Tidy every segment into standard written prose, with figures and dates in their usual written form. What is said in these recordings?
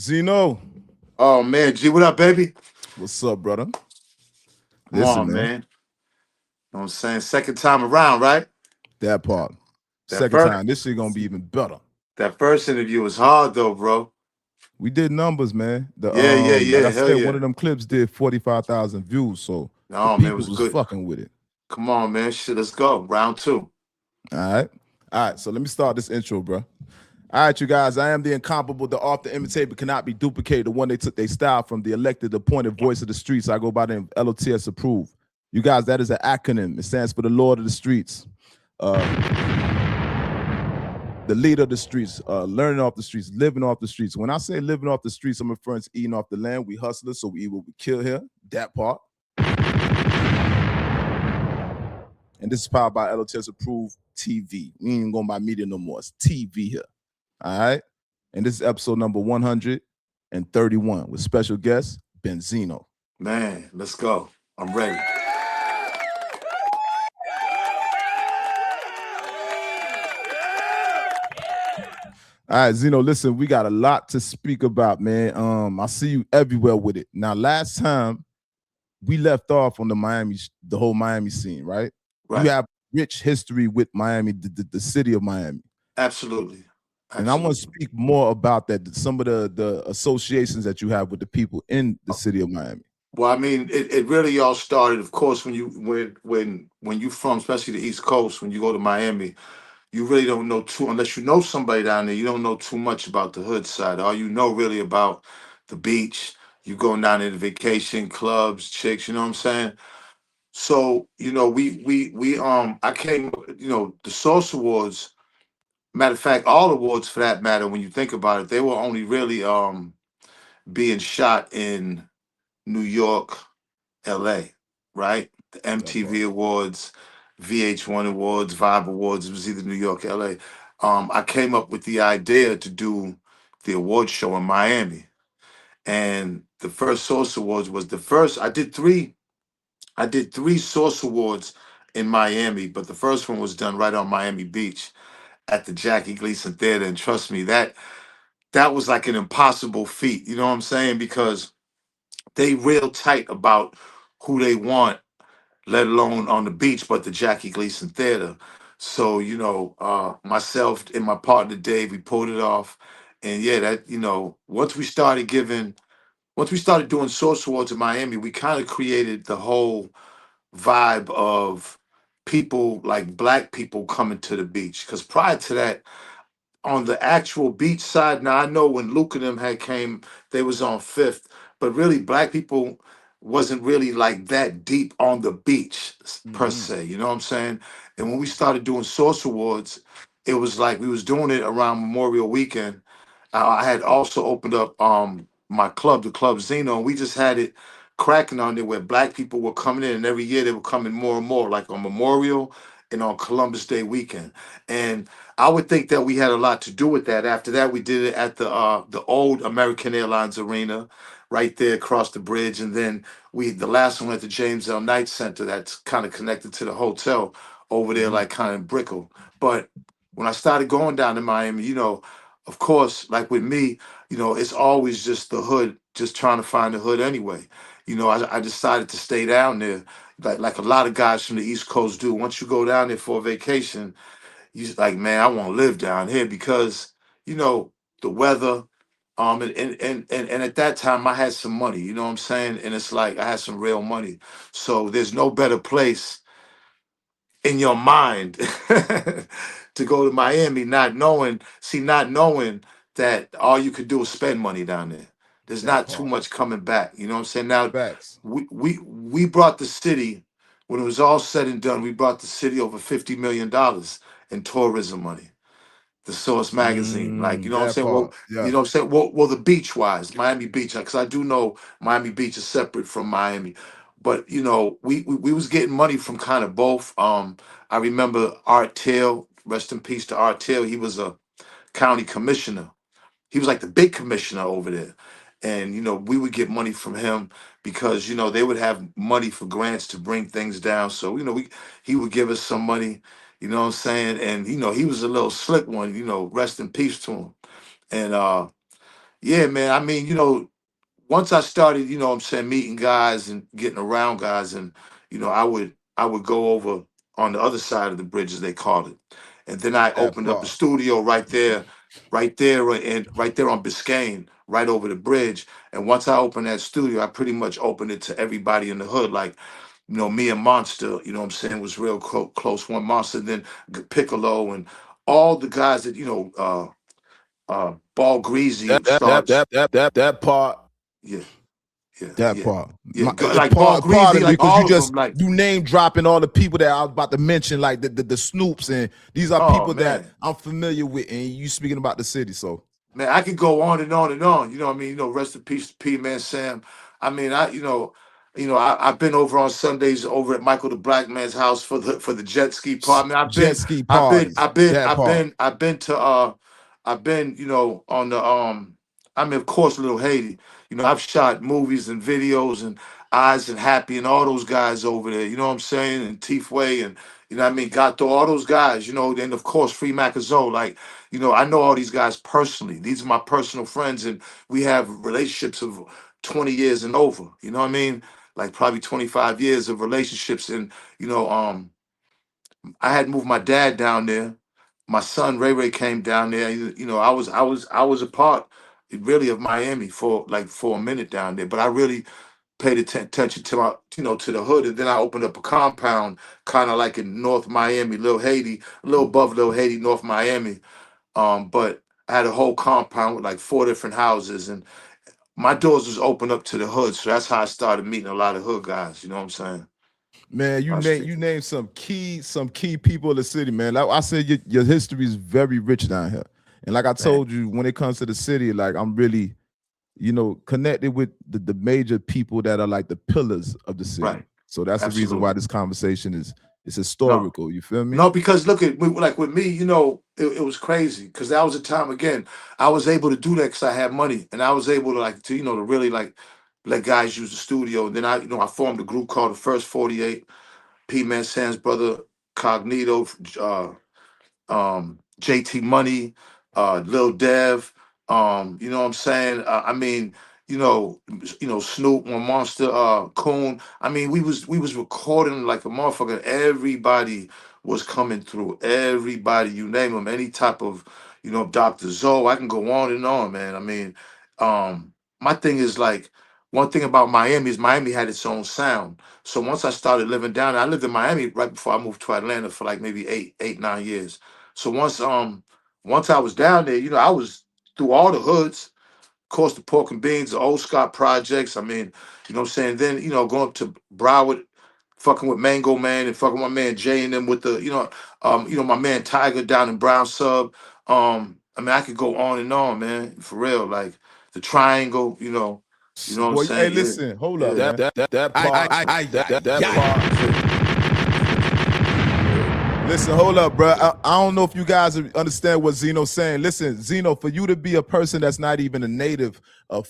Zeno, Oh man, G, what up, baby? what's up, brother? Come Listen, on, man, man. You know what I'm saying? Second time around, right? that part. That Second first time, this shit gonna be even better. that first interview was hard though, bro. We did numbers, man. The Yeah, yeah, like yeah. I Hell said, one yeah. of them clips did 45,000 views, so the No, man, it people was was good. fucking with it. Come on, man. Shit, let's go. Round two. All right, all right. So let me start this intro, bro. All right, you guys. I am the incomparable, the off the imitate but cannot be duplicated. The one they took their style from, the elected, appointed voice of the streets. I go by the name of L.O.T.S. approved. You guys, that is an acronym. It stands for the Lord of the Streets. The leader of the streets, learning off the streets, living off the streets. When I say living off the streets, I'm referring to eating off the land. We hustlers, so we eat what we kill here. That part. And this is powered by L.O.T.S. approved TV. We ain't even going by media no more. It's TV here. All right. And this is episode number 131 with special guest Benzino. Man, let's go. I'm ready. All right, Zeno, listen, we got a lot to speak about, man. I see you everywhere with it. Now, last time we left off on the whole Miami scene, right? Right. You have rich history with Miami, the city of Miami. Absolutely. And I want to speak more about that, some of the associations that you have with the people in the city of Miami. Well, I mean, it really all started, of course, when you from, especially the East Coast, when you go to Miami, you really don't know too unless you know somebody down there. You don't know too much about the hood side. All you know really about the beach. You going down there to vacation, clubs, chicks. You know what I'm saying? So we I came. The Source Awards. Matter of fact, all awards for that matter. When you think about it, they were only really being shot in New York, L.A. Right? The That MTV part. Awards, VH1 Awards, Vibe Awards. It was either New York, L.A. I came up with the idea to do the award show in Miami, and the first Source Awards was the first. I did three. I did three Source Awards in Miami, but the first one was done right on Miami Beach at the Jackie Gleason Theater, and trust me, that was like an impossible feat. You know what I'm saying? Because they real tight about who they want, let alone on the beach, but the Jackie Gleason Theater. So, myself and my partner Dave, we pulled it off. And yeah, once we started doing Source Awards in Miami, we kind of created the whole vibe of people like black people coming to the beach. Because prior to that, on the actual beach side. Now I know when Luke and them had came, they was on Fifth, but really black people wasn't really like that deep on the beach per Mm-hmm. se. You know what I'm saying? And when we started doing Source Awards, it was like we was doing it around Memorial Weekend. I had also opened up my club, the Club Zeno, and we just had it cracking on there where black people were coming in, and every year they were coming more and more, like on Memorial and on Columbus Day weekend. And I would think that we had a lot to do with that. After that, we did it at the old American Airlines Arena, right there across the bridge, and then the last one at the James L. Knight Center, that's kind of connected to the hotel over there, Mm-hmm. like kind of Brickell. But when I started going down to Miami, of course, like with me, it's always just the hood, just trying to find the hood anyway. I decided to stay down there, like a lot of guys from the East Coast do. Once you go down there for a vacation, you just like, man, I want to live down here because you know the weather. And at that time I had some money, you know what I'm saying? And it's like I had some real money. So there's no better place in your mind to go to Miami, not knowing that all you could do is spend money down there. There's That not too part. much coming back. You know what I'm saying? Now Facts. we brought the city, when it was all said and done, we brought the city over $50 million in tourism money. The Source magazine, like, you know what I'm That saying? Well, part. Yeah. you know what I'm saying? Well, the beach wise, Miami Beach, because I do know Miami Beach is separate from Miami. But we was getting money from kind of both. I remember Art Tail, rest in peace to Art Tail. He was a county commissioner. He was like the big commissioner over there. And we would get money from him because they would have money for grants to bring things down. So he would give us some money, you know what I'm saying? And he was a little slick one, rest in peace to him. And Yeah, man. I mean, once I started, what I'm saying, meeting guys and getting around guys, and I would go over on the other side of the bridge, as they called it, and then I That opened up a part. studio and right there on Biscayne, right over the bridge. And once I opened that studio, I pretty much opened it to everybody in the hood, like. Me and Monster, what I'm saying, was real close. One Monster, then Piccolo, and all the guys that, Ball Greasy, That who that that starts. that that that that part. Yeah, yeah, That yeah, part. yeah. Like Ball Pardon Greasy, me, like because all of them. Like, you name dropping all the people that I was about to mention, like the Snoops, and these are oh people that man, I'm familiar with, and you speaking about the city. So man, I could go on and on and on. You know what I mean? Rest in peace, to P Man Sam. I mean, I've been over on Sundays over at Michael the Black Man's house for the jet ski part. I mean, jet ski I've been, parties, I've been, that I've part. been, I've been to, I've been, on the I mean, of course, Little Haiti. I've shot movies and videos and Eyes and Happy and all those guys over there. You know what I'm saying? And Teeth Way and what I mean, Gato, all those guys. Then of course Free Macazole. Like, I know all these guys personally. These are my personal friends, and we have relationships of 20 years and over. You know what I mean? Like probably 25 years of relationships. And I had moved my dad down there. My son Ray came down there. I was a part really of Miami for a minute down there, but I really paid attention to to the hood, and then I opened up a compound, kind of like in North Miami, Little Haiti, a little above Little Haiti, North Miami. But I had a whole compound with like four different houses, and my doors was open up to the hood. So that's how I started meeting a lot of hood guys. You know what I'm saying? Man, My street. you name some key people in the city, man. Like I said, your history is very rich down here. And like I Man, told you, when it comes to the city, like I'm really, connected with the major people that are like the pillars of the city. right. So that's the reason why Absolutely. this conversation is No. historical. You feel me? No, because look at like with me, it was crazy because that was a time again. I was able to do that because I had money, and I was able to to really like let guys use the studio. And then I formed a group called the First 48. P Man Sam's brother Cognito, JT Money, Lil Dev, you know what I'm saying? I mean, Snoop, one Monster, Coon. I mean, we was recording like a motherfucker. Everybody was coming through. Everybody, you name them, any type of, Dr. Zoe. I can go on and on, man. I mean, my thing is like one thing about Miami is Miami had its own sound. So once I started living down there, I lived in Miami right before I moved to Atlanta for like maybe 9 years. So once I was down there, I was through all the hoods, of course the pork and beans, the old Scott projects. I mean, what I'm saying? Then, going up to Broward, fucking with Mango Man and fucking my man Jay and them with the, my man Tiger down in Brown Sub. I mean, I could go on and on, man, for real. Like the triangle, what I'm Boy, hey, saying? Yeah. listen, hold up, Yeah. man. That part, that part. Listen, hold up, bro. I don't know if you guys understand what Zeno's saying. Listen, Zeno, for you to be a person that's not even a native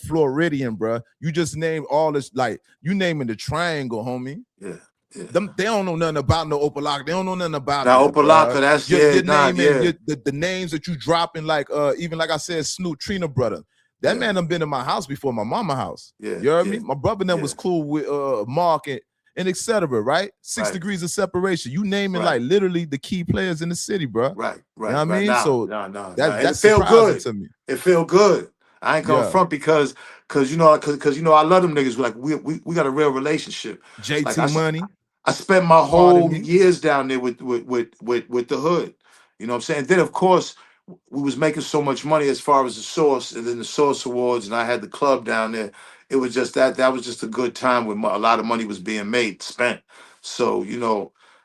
Floridian, bro, you just named all this, like you naming the triangle, homie. Yeah. Yeah. They don't know nothing about no Opalaka. They don't know nothing about Now that, bro. Opalaka, that's You're nah, naming yeah. the names that you dropping, like even like I said, Snoop Trina brother. That Yeah. man done been in my house before, my mama house. Yeah. You heard Yeah. me? My brother then Yeah. was cool with Mark and etc. Right? 6 Right. degrees of separation. You naming Right. like literally the key players in the city, bro. Right, You know right, what I right. mean? Now, So no. And it that's feel surprising good. to me. It feel good. I ain't gonna Yeah. front because I love them niggas. Like we got a real relationship. Like JT Money, I spent my pardon whole me. years down there with the hood. You know what I'm saying? Then of course we was making so much money as far as the source, and then the source awards, and I had the club down there. It was just that was just a good time when a lot of money was being made, spent. So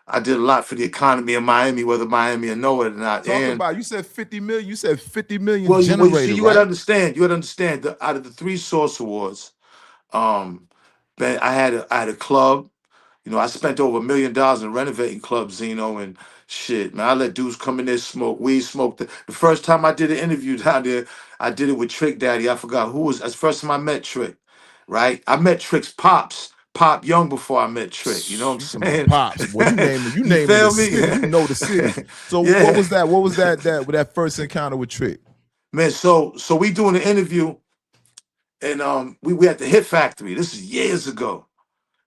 I did a lot for the economy of Miami, whether Miami or know it or not. Talk And about, you said 50 million. You said 50 million well, you see, generated, you gotta right? understand. You gotta understand. Out of the three source awards, um, man, I had a club. I spent over $1 million in renovating clubs, Zeno, and shit, man. I let dudes come in there, smoke weed, smoke. The first time I did an interview down there, I did it with Trick Daddy. I forgot who was. That's the first time I met Trick, right? I met Trick's pops, Pop Young, before I met Trick. You know You what talking about I'm pops, boy. You saying? You naming the feel me? city. You know the city. So what Yeah, was that? What was that with that first encounter with Trick? man. So we doing an interview. And we at the Hit Factory. This is years ago.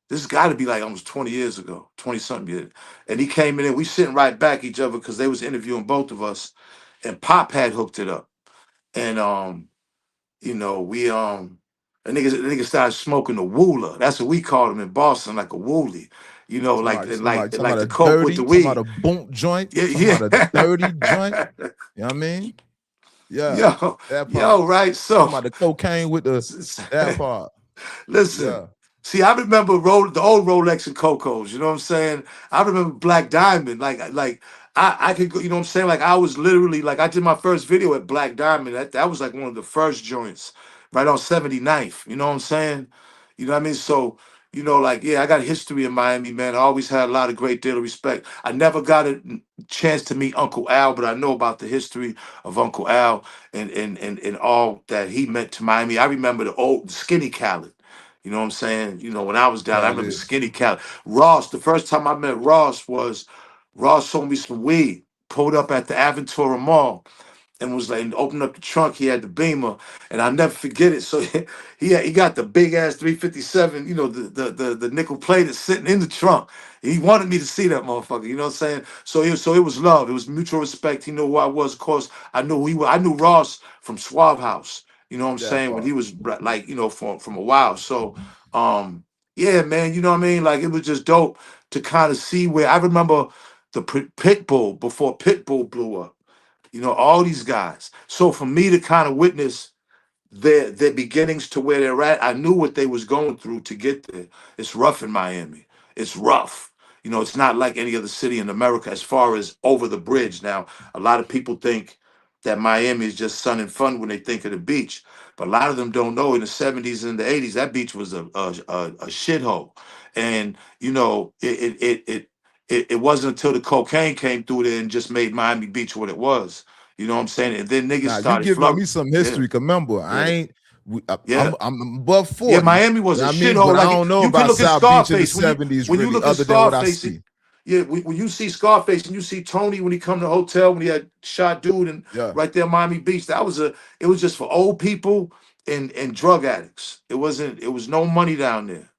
This has got to be like almost 20 years ago, 20 something years. And he came in and we sitting right back each other because they was interviewing both of us. And Pop had hooked it up. And we the nigga started smoking the wooler. That's what we called him in Boston, like a woolie. Talking Like about the a coke with dirty, the talking about weed. a boom joint, talking Yeah, about a dirty joint. yeah. You know what I mean? Yeah, yo, that part. yo, right. Talking So about the cocaine with that part. listen, Yeah. see, I remember the old Rolex and Cocos. You know what I'm saying? I remember Black Diamond. I could go. You know what I'm saying? Like I was literally like I did my first video at Black Diamond. That was like one of the first joints, right on 79th. You know what I'm saying? You know what I mean? So. Like, yeah, I got history in Miami, man. I always had a lot of great deal of respect. I never got a chance to meet Uncle Al, but I know about the history of Uncle Al and all that he meant to Miami. I remember the old Skinny Khaled. You know what I'm saying? When I was down, I Hell remember yeah. Skinny Khaled. Ross, the first time I met Ross was Ross sold me some weed, pulled up at the Aventura Mall and was like, and opened up the trunk. He had the Beamer, and I'll never forget it. So he got the big ass 357, the nickel plate that's sitting in the trunk. He wanted me to see that motherfucker. You know what I'm saying? So it was love. It was mutual respect. He knew who I was. Of course, I knew who he was. I knew Ross from Suave House. You know what I'm That saying? When part. he was like, from a while. So, yeah, man. You know what I mean? Like it was just dope to kind of see where I remember the Pitbull before Pitbull blew up. All these guys. So for me to kind of witness their beginnings to where they're at, I knew what they was going through to get there. It's rough in Miami. It's rough. It's not like any other city in America as far as over the bridge. Now, a lot of people think that Miami is just sun and fun when they think of the beach, but a lot of them don't know in the 70s and the 80s that beach was a shithole. And it wasn't until the cocaine came through there and just made Miami Beach what it was. You know what I'm saying? And then niggas Now you started giving flooding. me some Yeah, history. 'Cause remember, I yeah, ain't. yeah. I'm above Yeah, 40. You Miami was know a what I mean? But shithole. I Like don't know you can about look at South Beach in the Scarface when you 70s, when you really, look at other than what I Scarface. see. Yeah, when you see Scarface and you see Tony when he come to the hotel when he had shot dude and Yeah. right there Miami Beach. It was just for old people and drug addicts. It was no money down there.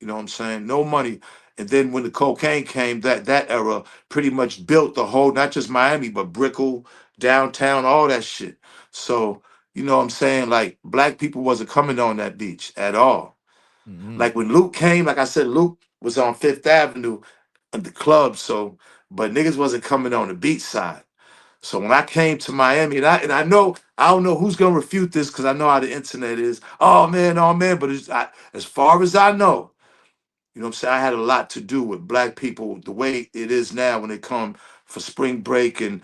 You know what I'm saying? No money. And then when the cocaine came, that era pretty much built the whole, not just Miami, but Brickell, downtown, all that shit. So, you know what I'm saying? Like black people wasn't coming on that beach at all. Mm-hmm. Like when Luke came, like I said, Luke was on Fifth Avenue at the club. So, but niggas wasn't coming on the beach side. So when I came to Miami, and I know I don't know who's gonna refute this because I know how the internet is. Oh man, but as far as I know, you know what I'm saying? I had a lot to do with black people the way it is now when they come for spring break and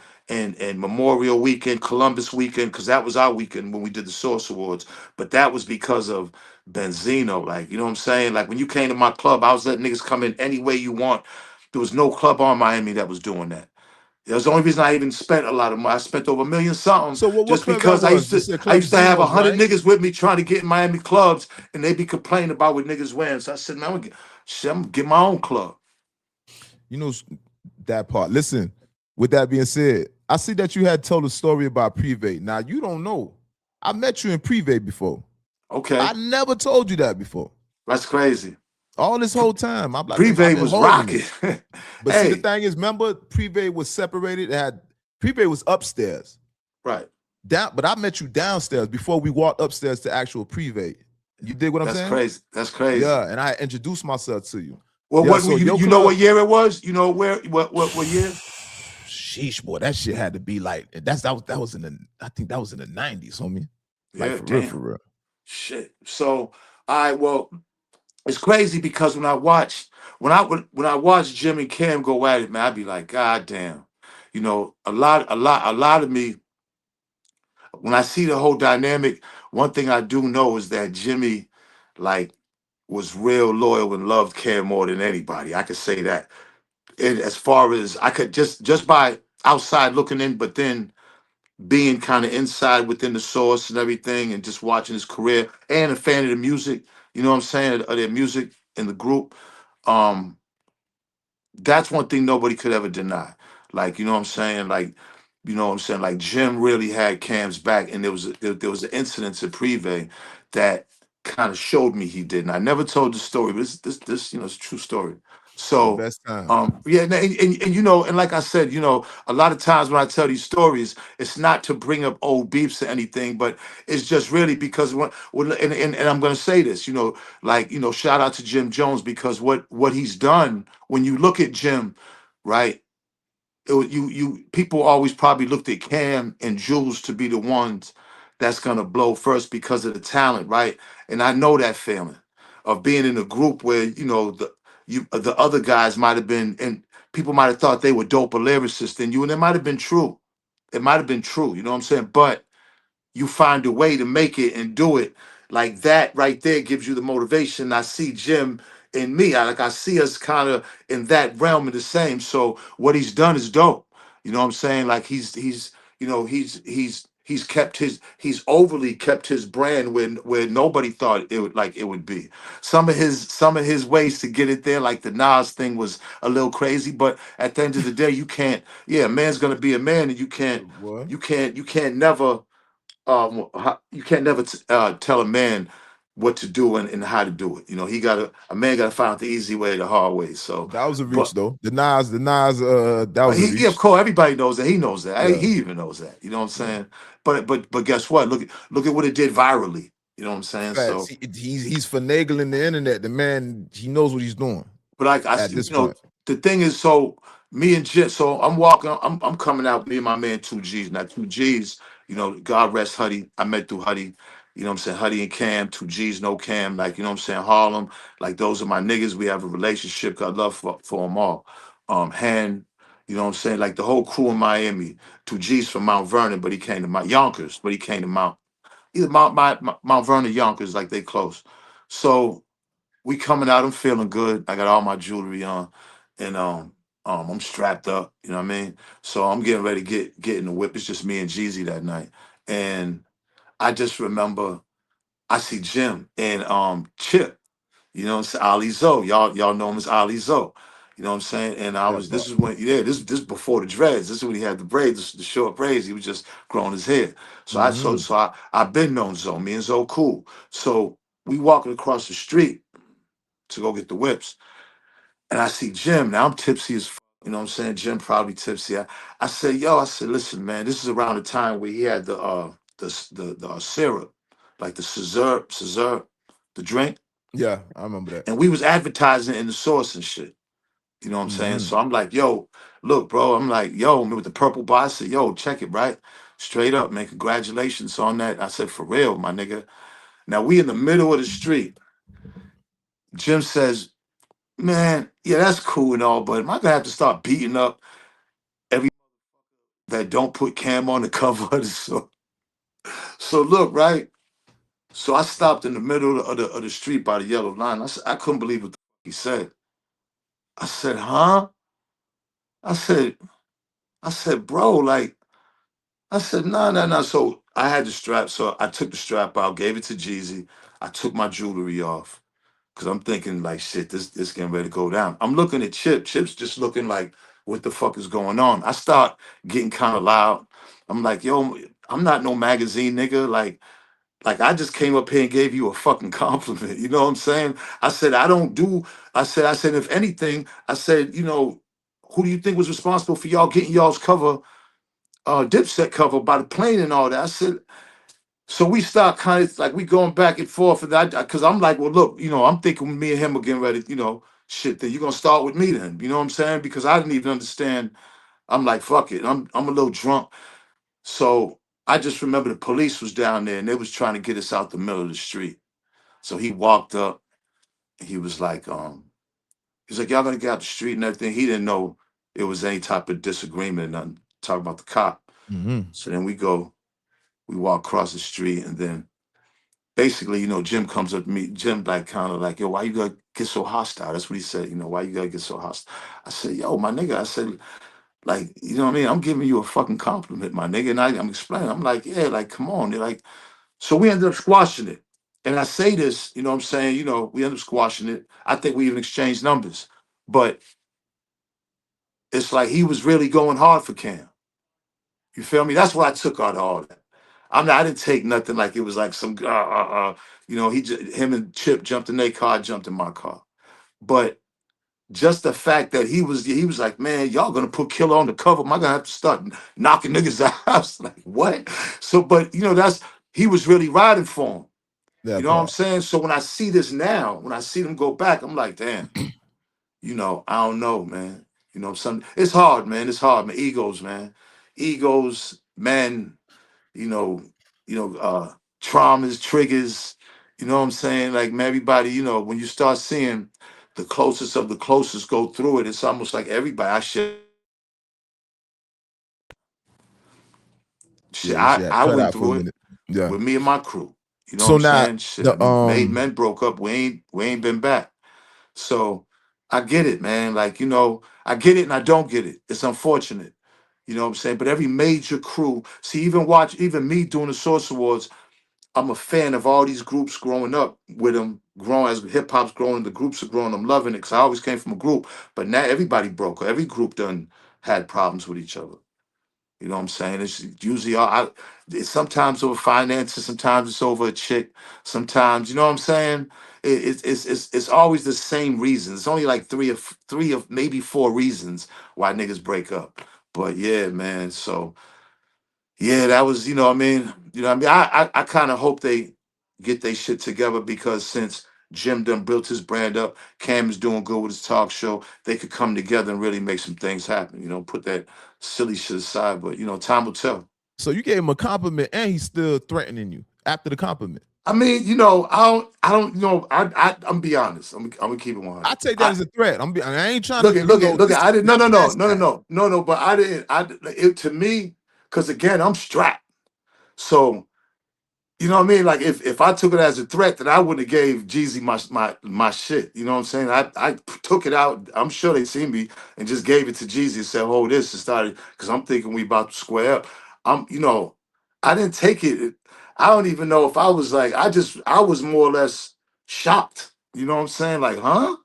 Memorial Weekend, Columbus Weekend, because that was our weekend when we did the Source Awards. But that was because of Benzino. Like, you know what I'm saying? Like when you came to my club, I was letting niggas come in any way you want. There was no club on Miami that was doing that. That was the only reason I even spent a lot of money. I spent over a million something So what just club that because was? You said I Club used to have Zenos, 100 right? niggas with me trying to get in Miami clubs and they be complaining about what niggas wearing. So I said, man, I'm gonna get my own club. You know that part. Listen, with that being said, I see that you had told a story about Privé. Now you don't know. I met you in Privé before. I Okay, never told you that before. that's crazy. All this whole time. I'm like, I've Privé been was holding it. rocking. But see, the Hey, thing is, remember, Privé was separated. It had Privé was upstairs. right. But I met you downstairs before we walked upstairs to actual Privé. You dig what I'm That's saying? crazy. That's crazy. Yeah, and I introduced myself to you. Well, Yeah, what so your you know club, what year it was? You know where what year? sheesh, boy, that shit had to be like that was in the I think that was in the 90s, homie. Like Yeah, for real, for damn. real. Shit. So I well, it's crazy because when I watch Jim and Cam go at it, man, I'd be like, God damn. A lot of me, when I see the whole dynamic, one thing I do know is that Jimmy, like, was real loyal and loved Cam more than anybody. I could say that. And as far as I could just by outside looking in, but then being kind of inside within the source and everything, and just watching his career and a fan of the music, you know what I'm saying, of their music in the group. Um, that's one thing nobody could ever deny. Like, you know what I'm saying? Like You know what I'm saying? Like Jim really had Cam's back, and there was an incident at Privé that kind of showed me he did. And I never told the story, but this it's a true story. The So best time. yeah, and and like I said, a lot of times when I tell these stories, it's not to bring up old beefs or anything, but it's just really because and I'm gonna say this, like shout out to Jim Jones, because what he's done, when you look at Jim, right? You people always probably looked at Cam and Jules to be the ones that's gonna blow first because of the talent, right? And I know that feeling of being in a group where the other guys might have been, and people might have thought they were doper lyricists than you, and it might have been true. It might have been true, you know what I'm saying? But you find a way to make it and do it. Like that right there gives you the motivation. I see Jim in me. I see us kind of in that realm of the same. So what he's done is dope. You know what I'm saying? Like he's overly kept his brand where nobody thought it would be. Some of his ways to get it there, like the Nas thing, was a little crazy. But at the end of the day, you can't. Yeah, a man's gonna be a man, and you can't. What? You can't never tell a man what to do and how to do it. A man gotta find out the easy way, the hard way. So, That was a reach but though. The Nas, that was a he, yeah, of reach. course, everybody knows that. He knows that. Yeah, He even knows that. You know what I'm yeah. saying? But guess what? Look at what it did virally. You know what I'm saying? Facts. So, He's finagling the internet. The man, he knows what he's doing but like I, at see, this point. the thing is, so me and Jim, so I'm walking, I'm coming out, me and my man 2Gs. Now 2Gs, God rest Huddy. I met through Huddy. You know what I'm saying? Huddy and Cam, 2Gs, no Cam, like, you know what I'm saying? Harlem, like those are my niggas. We have a relationship. I love for them all. Han, you know what I'm saying? Like the whole crew in Miami, 2Gs from Mount Vernon, but he came to Mount Yonkers, but he came to either Mount Vernon, Yonkers, like they close. So we coming out. I'm feeling good. I got all my jewelry on, and I'm strapped up. You know what I mean? So I'm getting ready to get in the whip. It's just me and Jeezy that night, and I just remember I see Jim and Chip. You know what I'm saying? Ali Zoe. Y'all know him as Ali Zoe. You know what I'm saying? And That this part. is when, yeah, this before the dreads. This is when he had the braids, the short braids. He was just growing his hair. So Hmm. I've been known Zoe. Me and Zoe cool. So we walking across the street to go get the whips. And I see Jim. Now I'm tipsy as you know what I'm saying? Jim probably tipsy. I said, yo, I said, listen, man, this is around the time where he had the syrup, like the scissor, the drink. Yeah, I remember that. And we was advertising in the source and shit. You know what I'm saying? Hmm. So I'm like, yo, look, bro. I'm like, yo, me with the purple bar. I said, yo, check it, right? Straight up, man. Congratulations on that. I said, for real, my nigga. Now we in the middle of the street. Jim says, man, yeah, that's cool and all, but am I gonna have to start beating up every that don't put Cam on the cover of the so? So look, right? So I stopped in the middle of the street by the yellow line. I couldn't believe what the fuck he said. I said, huh? I said, bro, like, I said, no, no, no. So I had the strap, so I took the strap out, gave it to Jeezy. I took my jewelry off. Cause I'm thinking like shit, this getting ready to go down. I'm looking at Chip. Chip's just looking like, what the fuck is going on? I start getting kind of loud. I'm like, yo, I'm not no magazine nigga. Like I just came up here and gave you a fucking compliment. You know what I'm saying? I said, I don't do, I said, if anything, I said, who do you think was responsible for y'all getting y'all's cover, Dipset cover by the plane and all that? I said, so we start kind of like we going back and forth, and because I'm like, well, look, I'm thinking me and him are getting ready, shit. Then you're gonna start with me, then, you know what I'm saying? Because I didn't even understand. I'm like, fuck it, I'm a little drunk, so I just remember the police was down there and they was trying to get us out the middle of the street. So he walked up, and he's like, y'all gonna get out the street and everything. He didn't know it was any type of disagreement, nothing. Talking about the cop. Hmm. So then we walk across the street, and then basically, Jim comes up to me. Jim, like, kind of like, yo, why you gotta get so hostile? That's what he said. Why you gotta get so hostile? I said, yo, my nigga. I said, like, you know what I mean? I'm giving you a fucking compliment, my nigga. And I'm explaining. I'm like, yeah, like, come on. They're like, so we ended up squashing it. And I say this, you know what I'm saying? We ended up squashing it. I think we even exchanged numbers. But it's like he was really going hard for Cam. You feel me? That's what I took out of all that. I didn't take nothing like it was like some him and Chip jumped in their car, I jumped in my car. But just the fact that he was like, man, y'all gonna put Killer on the cover. Am I gonna have to start knocking niggas out? I was like, what? So, but that's he was really riding for him. You That know what I'm part. saying? So when I see this now, when I see them go back, I'm like, damn, I don't know, man. Some it's hard, man. It's hard, man. Egos, man. Egos, men, you know, traumas, triggers, you know what I'm saying? Like man, everybody, when you start seeing the closest of the closest go through it, it's almost like everybody. Yeah, you should have I cut went out for a through it minute. Yeah. with me and my crew. You know what So I'm now saying? Shit, the made men broke up. We ain't been back. So I get it, man. Like, I get it and I don't get it. It's unfortunate. You know what I'm saying? But every major crew, see, even me doing the Source Awards, I'm a fan of all these groups growing up with them, growing as hip hop's growing, the groups are growing. I'm loving it because I always came from a group. But now everybody broke. Every group done had problems with each other. You know what I'm saying? It's usually it's sometimes over finances, sometimes it's over a chick, sometimes you know what I'm saying. It's always the same reasons. It's only like three of maybe four reasons why niggas break up. But yeah, man. So yeah, that was what I mean. What I mean. I kind of hope they get their shit together because since Jim done built his brand up, Cam is doing good with his talk show. They could come together and really make some things happen. Put that silly shit aside. But time will tell. so you gave him a compliment and he's still threatening you after the compliment. I mean, I don't, I'm be honest. I'm gonna keep it I 100. take that as a threat. I ain't trying Look to, at, look at, look this at. I didn't. No, this no, no, past no, no, that. no, no, no. But I didn't. It to me, because again, I'm strapped. So you know what I mean? Like if I took it as a threat, then I wouldn't have gave Jeezy my shit. You know what I'm saying? I took it out. I'm sure they seen me and just gave it to Jeezy and said, "Hold this," and started because I'm thinking we about to square up. I didn't take it. I don't even know if I was like I was more or less shocked. You know what I'm saying? Like, huh?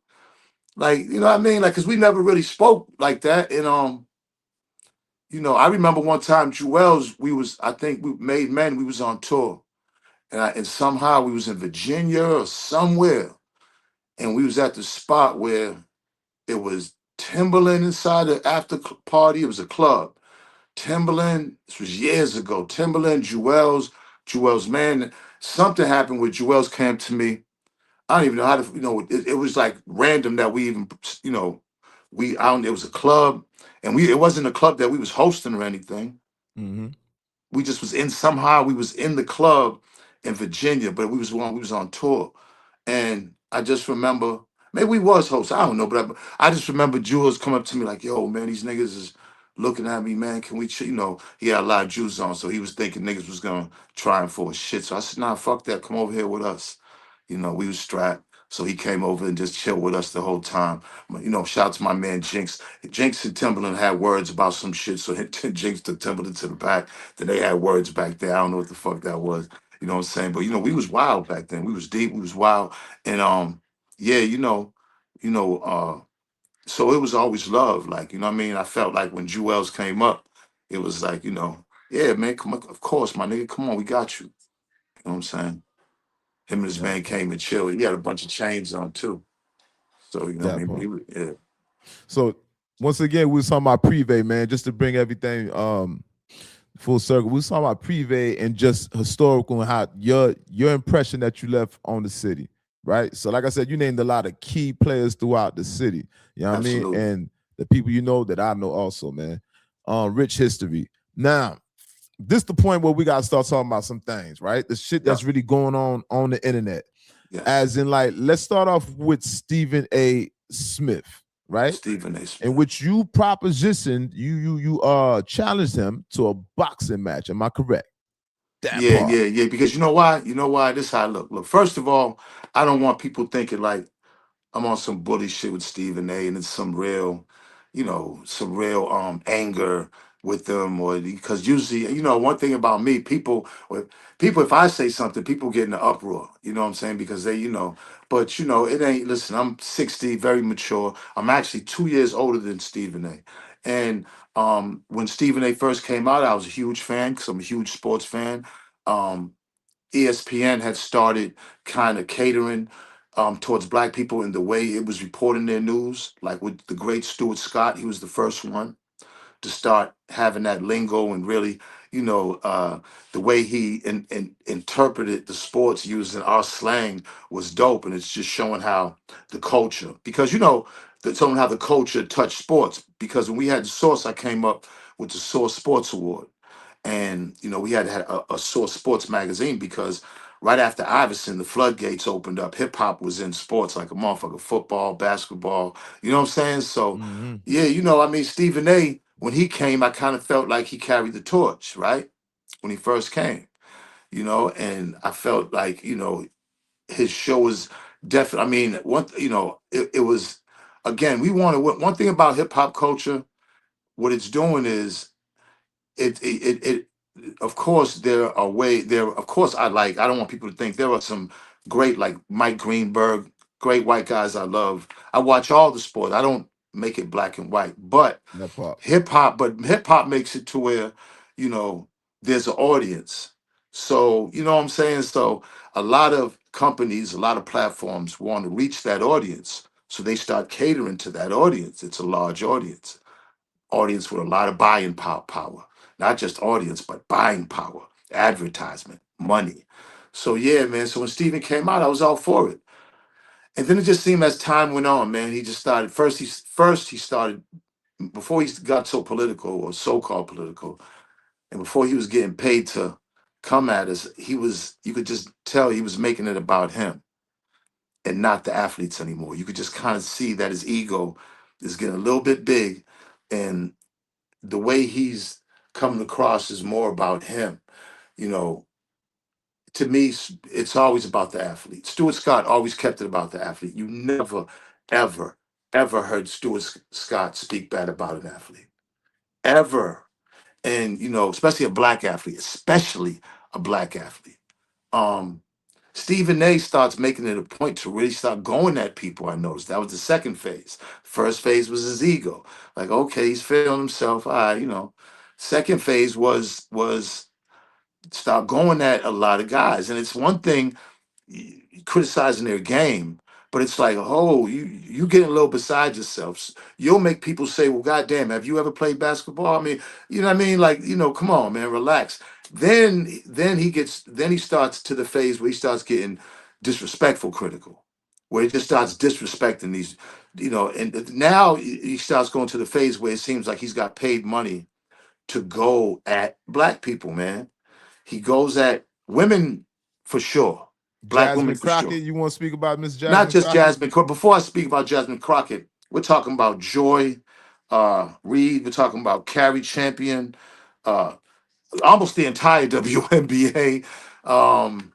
Like, you know what I mean? Like, cause we never really spoke like that. And I remember one time Jewels, I think we made men, we was on tour and somehow we was in Virginia or somewhere, and we was at the spot where it was Timberland inside the after party. It was a club. Timberland. This was years ago. Timberland, Jewels, man. Something happened with Jewels came to me. I don't even know how to. It was like random that we even. You know, we out. It was a club, and it wasn't a club that we was hosting or anything. Mm-hmm. We just was in somehow we was in the club in Virginia, but we was on tour, and I just remember maybe we was hosts. I don't know, but I just remember Jules come up to me like, "Yo, man, these niggas is looking at me, man. Can we?" He had a lot of Jews on, so he was thinking niggas was gonna try him for shit. So I said, "Nah, fuck that. Come over here with us." We was strapped. So he came over and just chilled with us the whole time. Shout out to my man Jinx. Jinx and Timberland had words about some shit. So Jinx took Timberland to the back. Then they had words back there. I don't know what the fuck that was. You know what I'm saying? But we was wild back then. We was deep. We was wild. And yeah, so it was always love. Like, you know what I mean? I felt like when Jewels came up, it was like, yeah, man, come on, of course, my nigga, come on, we got you. You know what I'm saying? Him and his Yeah, man came and chilled. He had a bunch of chains on too. So, you know what I that mean? But part. yeah. So once again, we was talking about Privé, man, just to bring everything full circle. We was talking about Privé and just historical and how your impression that you left on the city, right? So like I said, you named a lot of key players throughout the city. You know what I mean? Absolutely. And the people you know that I know also, man. Rich history. Now, this the point where we gotta start talking about some things, right? The shit Yeah. that's really going on the internet. Yes. As in, like, let's start off with Stephen A. Smith, right? Stephen A. In Smith. which you propositioned, you challenged him to a boxing match. Am I correct? That Yeah, part. yeah, yeah. Because you know why? You know why? This is how I look. Look, first of all, I don't want people thinking like I'm on some bully shit with Stephen A. and it's some real anger with them or because usually, one thing about me, people if I say something, people get in an uproar. You know what I'm saying? Because but it ain't listen, I'm 60, very mature. I'm actually 2 years older than Stephen A. And when Stephen A. first came out, I was a huge fan because I'm a huge sports fan. Um, ESPN had started kind of catering towards black people in the way it was reporting their news, like with the great Stuart Scott. He was the first one to start having that lingo and really, the way he interpreted the sports using our slang was dope. And it's just showing how the culture, because, showing how the culture touched sports. Because when we had the Source, I came up with the Source Sports Award. And, we had a Source Sports magazine because right after Iverson, the floodgates opened up. Hip hop was in sports like a motherfucker, football, basketball. You know what I'm saying? So, Mm-hmm. yeah, Stephen A., when he came, I kind of felt like he carried the torch, right? When he first came, and I felt like, his show was definitely, I mean, it was, again, we want to, one thing about hip hop culture, what it's doing is, it of course of course I don't want people to think there are some great, like Mike Greenberg, great white guys I love. I watch all the sport. I don't make it black and white, but That part. hip hop makes it to where, you know, there's an audience. So, you know what I'm saying? So a lot of companies, a lot of platforms want to reach that audience. So they start catering to that audience. It's a large audience with a lot of buying power, not just audience, but buying power, advertisement, money. So yeah, man. So when Steven came out, I was all for it. And then it just seemed as time went on, man, he just started first he started before he got so political or so-called political, and before he was getting paid to come at us, you could just tell he was making it about him and not the athletes anymore. You could just kind of see that his ego is getting a little bit big, and the way he's coming across is more about him. You know, to me, it's always about the athlete. Stuart Scott always kept it about the athlete. You never, ever, ever heard Stuart Scott speak bad about an athlete. Ever. And, especially a black athlete, especially a black athlete. Um, Stephen A starts making it a point to really start going at people. I noticed that was the second phase. First phase was his ego, like okay, he's feeling himself. All right, Second phase was start going at a lot of guys, and it's one thing criticizing their game, but it's like, oh, you getting a little beside yourself. You'll make people say, well, goddamn, have you ever played basketball? I mean, you know what I mean? Like, come on, man, relax. Then he starts to the phase where he starts getting disrespectful critical, where he just starts disrespecting these, and now he starts going to the phase where it seems like he's got paid money to go at black people, man. He goes at women for sure, black women Jasmine for sure. Crockett. You want to speak about Miss Not Jasmine just Crockett? Jasmine Crockett. Before I speak about Jasmine Crockett, we're talking about Joy Reid. We're talking about Carrie Champion, uh, almost the entire WNBA. Um,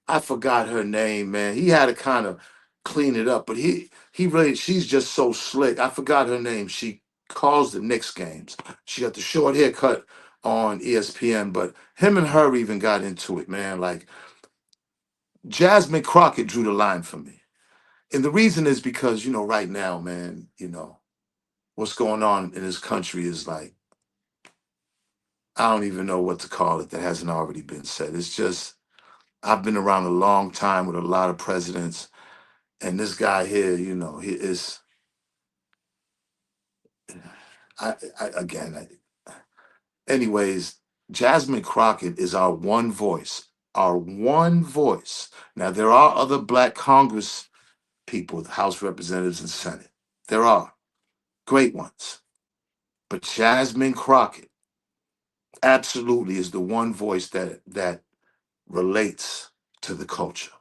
I forgot her name, man. He had to kind of clean it up, but he really, she's just so slick. I forgot her name. She calls the Knicks games. She got the short haircut on ESPN, but him and her even got into it, man. Like Jasmine Crockett drew the line for me. And the reason is because, right now, man, what's going on in this country is like, I don't even know what to call it that hasn't already been said. It's just, I've been around a long time with a lot of presidents, and this guy here, he is, again, anyways, Jasmine Crockett is our one voice, our one voice. Now, there are other black Congress people, the House Representatives and Senate. There are great ones. But Jasmine Crockett absolutely is the one voice that relates to the culture.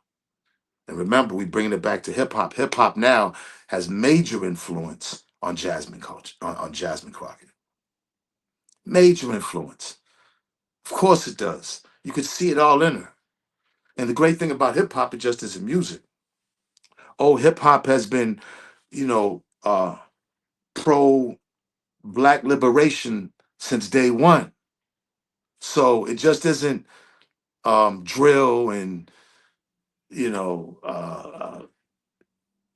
And remember, we bringing it back to hip hop. Hip hop now has major influence on Jasmine culture, on Jasmine Crockett. Major influence. Of course it does. You could see it all in her. And the great thing about hip hop, it just isn't music. Oh, hip hop has been, pro black liberation since day one. So it just isn't drill and you know,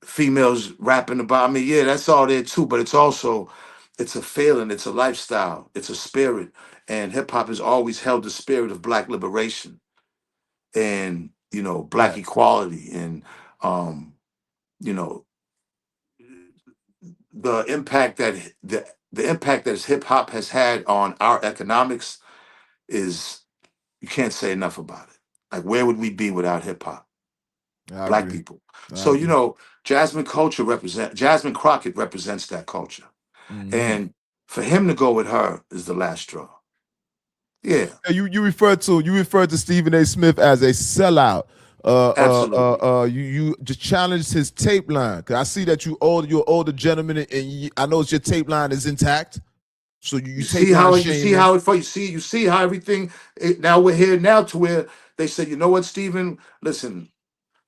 females rapping about. I mean, yeah, that's all there too. But it's also It's a feeling, it's a lifestyle, it's a spirit. And hip hop has always held the spirit of black liberation and, black Facts. equality and, um, you know, the impact that the impact that hip hop has had on our economics is, you can't say enough about it. Like, where would we be without hip hop? I Black agree. people. I So, agree. Jasmine Crockett represents that culture. Hmm. And for him to go with her is the last straw. Yeah, You referred to Stephen A. Smith as a sellout. absolutely. You just challenged his tape line. Cause I see that you're older gentleman, and I know your tape line is intact. So you tape line You see shaming. how it you see how everything now we're here now to where they say, you know what, Stephen? Listen,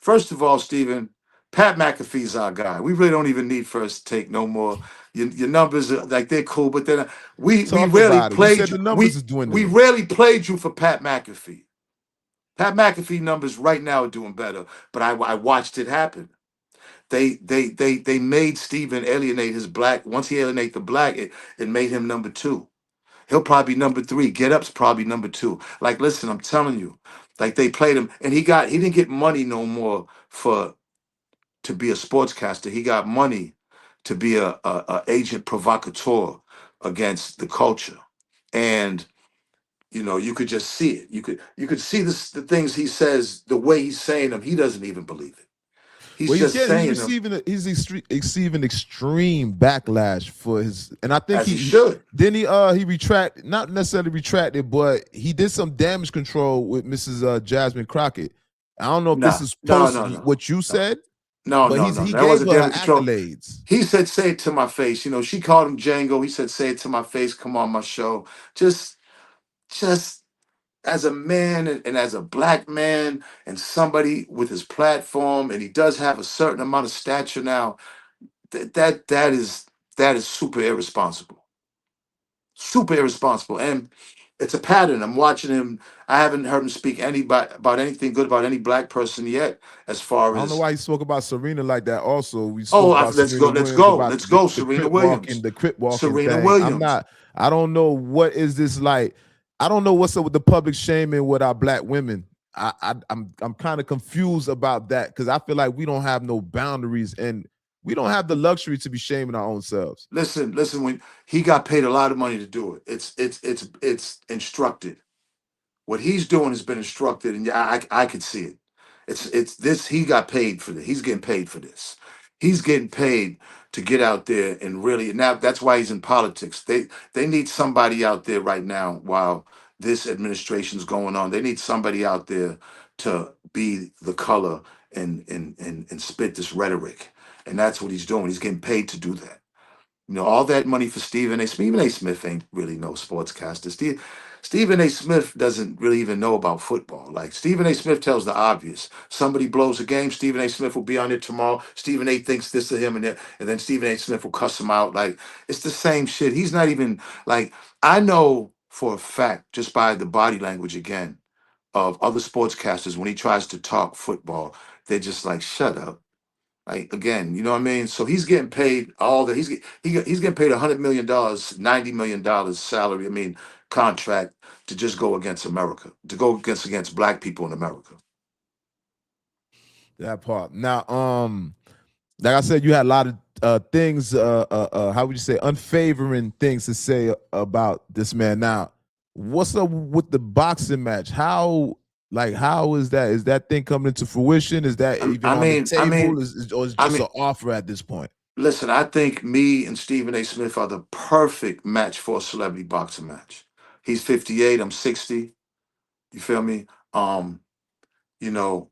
first of all, Stephen, Pat McAfee's our guy. We really don't even need first take no more. Your numbers are like they're cool, but then we Talk rarely about it. You played said you. the numbers is We dwindling. rarely played you for Pat McAfee. Pat McAfee numbers right now are doing better, but I watched it happen. They made Stephen alienate his black. Once he alienate the black, it made him number two. He'll probably be number three. Get Up's probably number two. Like, listen, I'm telling you, like they played him, and he didn't get money no more for to be a sportscaster. He got money to be a agent provocateur against the culture, and you could just see it. You could see the things he says, the way he's saying them. He doesn't even believe it. He's Well, just he's saying them receiving extreme backlash for his, and I think as he should. he retract, not necessarily retracted, but he did some damage control with Mrs. Jasmine Crockett. I don't know if this Nah, is no, post no, no, what you no, said, no, but no, no. he That gave wasn't her her damage control. accolades. He said, "Say it to my face." She called him Django. He said, "Say it to my face. Come on my show." Just, just as a man and as a black man and somebody with his platform, and he does have a certain amount of stature now. That is super irresponsible. Super irresponsible, and it's a pattern. I'm watching him. I haven't heard him speak about anything good about any black person yet. As far I don't know as why he spoke about Serena like that. Also, we spoke about let's go, Serena let's Williams go, about let's go. The crip walking Serena thing. Williams. I don't know what is this like. I don't know what's up with the public shaming with our black women. I'm kind of confused about that because I feel like we don't have no boundaries and we don't have the luxury to be shaming our own selves. Listen. When he got paid a lot of money to do it, it's instructed. What he's doing has been instructed, and yeah, I could see it. It's this. He got paid for this. He's getting paid for this. He's getting paid to get out there and really. Now that's why he's in politics. They need somebody out there right now while this administration's going on. They need somebody out there to be the color and spit this rhetoric, and that's what he's doing. He's getting paid to do that. All that money for Stephen A. Stephen A. Smith ain't really no sportscaster. Stephen A. Smith doesn't really even know about football. Like, Stephen A. Smith tells the obvious. Somebody blows a game, Stephen A. Smith will be on it tomorrow. Stephen A. thinks this of him, and then Stephen A. Smith will cuss him out. Like, it's the same shit. He's not even like, I know for a fact, just by the body language again, of other sportscasters, when he tries to talk football, they're just like, shut up. Like, again, you know what I mean? So he's getting paid all that. He's getting paid $100 million, $90 million salary. I mean, contract to just go against America, to go against black people in America. That part. Now, like I said, you had a lot of things. How would you say, unfavoring things to say about this man. Now, what's up with the boxing match? How is that? Is that thing coming into fruition? Is that I, even I on the mean, I table? mean, Or is it I just mean, an offer at this point? listen. I think me and Stephen A. Smith are the perfect match for a celebrity boxing match. He's 58. I'm 60. You feel me? You know,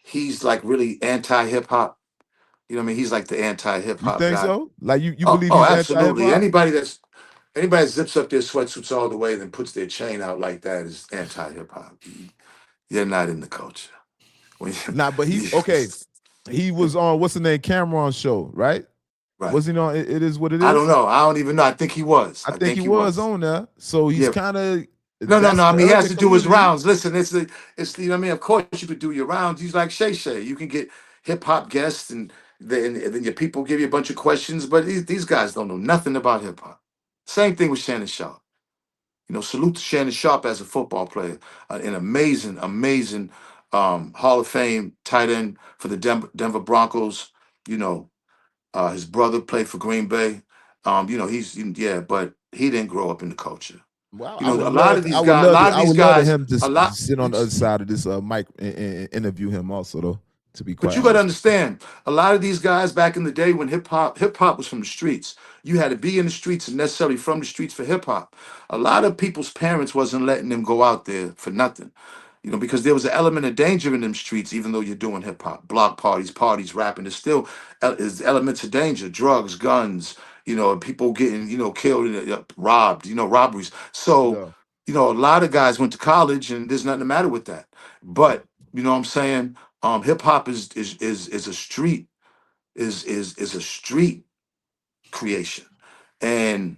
he's like really anti hip hop. You know what I mean? He's like the anti hip You hop think guy. so? Like you Oh, believe oh, he's anti hip absolutely. hop? Anybody that zips up their sweatsuits all the way and then puts their chain out like that is anti hip hop. You're not in the culture. When Nah, but he you, okay. He was on what's the name Cameron show, right? right. Was he on? It is what it I don't is. know. I don't even know. I think he was. I I think think he he was was. on there, so he's Yeah. kind of No. that's I mean, he has urban to do his community. rounds. Listen, it's the. You know what I mean? Of course, you could do your rounds. He's like Shay Shay. You can get hip hop guests, and And then your people give you a bunch of questions, but these guys don't know nothing about hip hop. Same thing with Shannon Sharpe. Salute to Shannon Sharpe as a football player, an amazing, amazing Hall of Fame tight end for the Denver Broncos. You know, his brother played for Green Bay. But he didn't grow up in the culture. Well, A lot of these guys, a lot of I these would love to guys, him to a lot. sit on the other side of this mic and interview him also, though. To be But quite you got to honest. understand, a lot of these guys back in the day when hip hop was from the streets. You had to be in the streets and necessarily from the streets for hip hop. A lot of people's parents wasn't letting them go out there for nothing. Because there was an element of danger in them streets, even though you're doing hip hop, block parties, rapping. There's still is elements of danger, drugs, guns, people getting, killed, robbed, robberies. So, Yeah. a lot of guys went to college and there's nothing the matter with that. But, you know what I'm saying? Hip hop is a street, is a street creation. And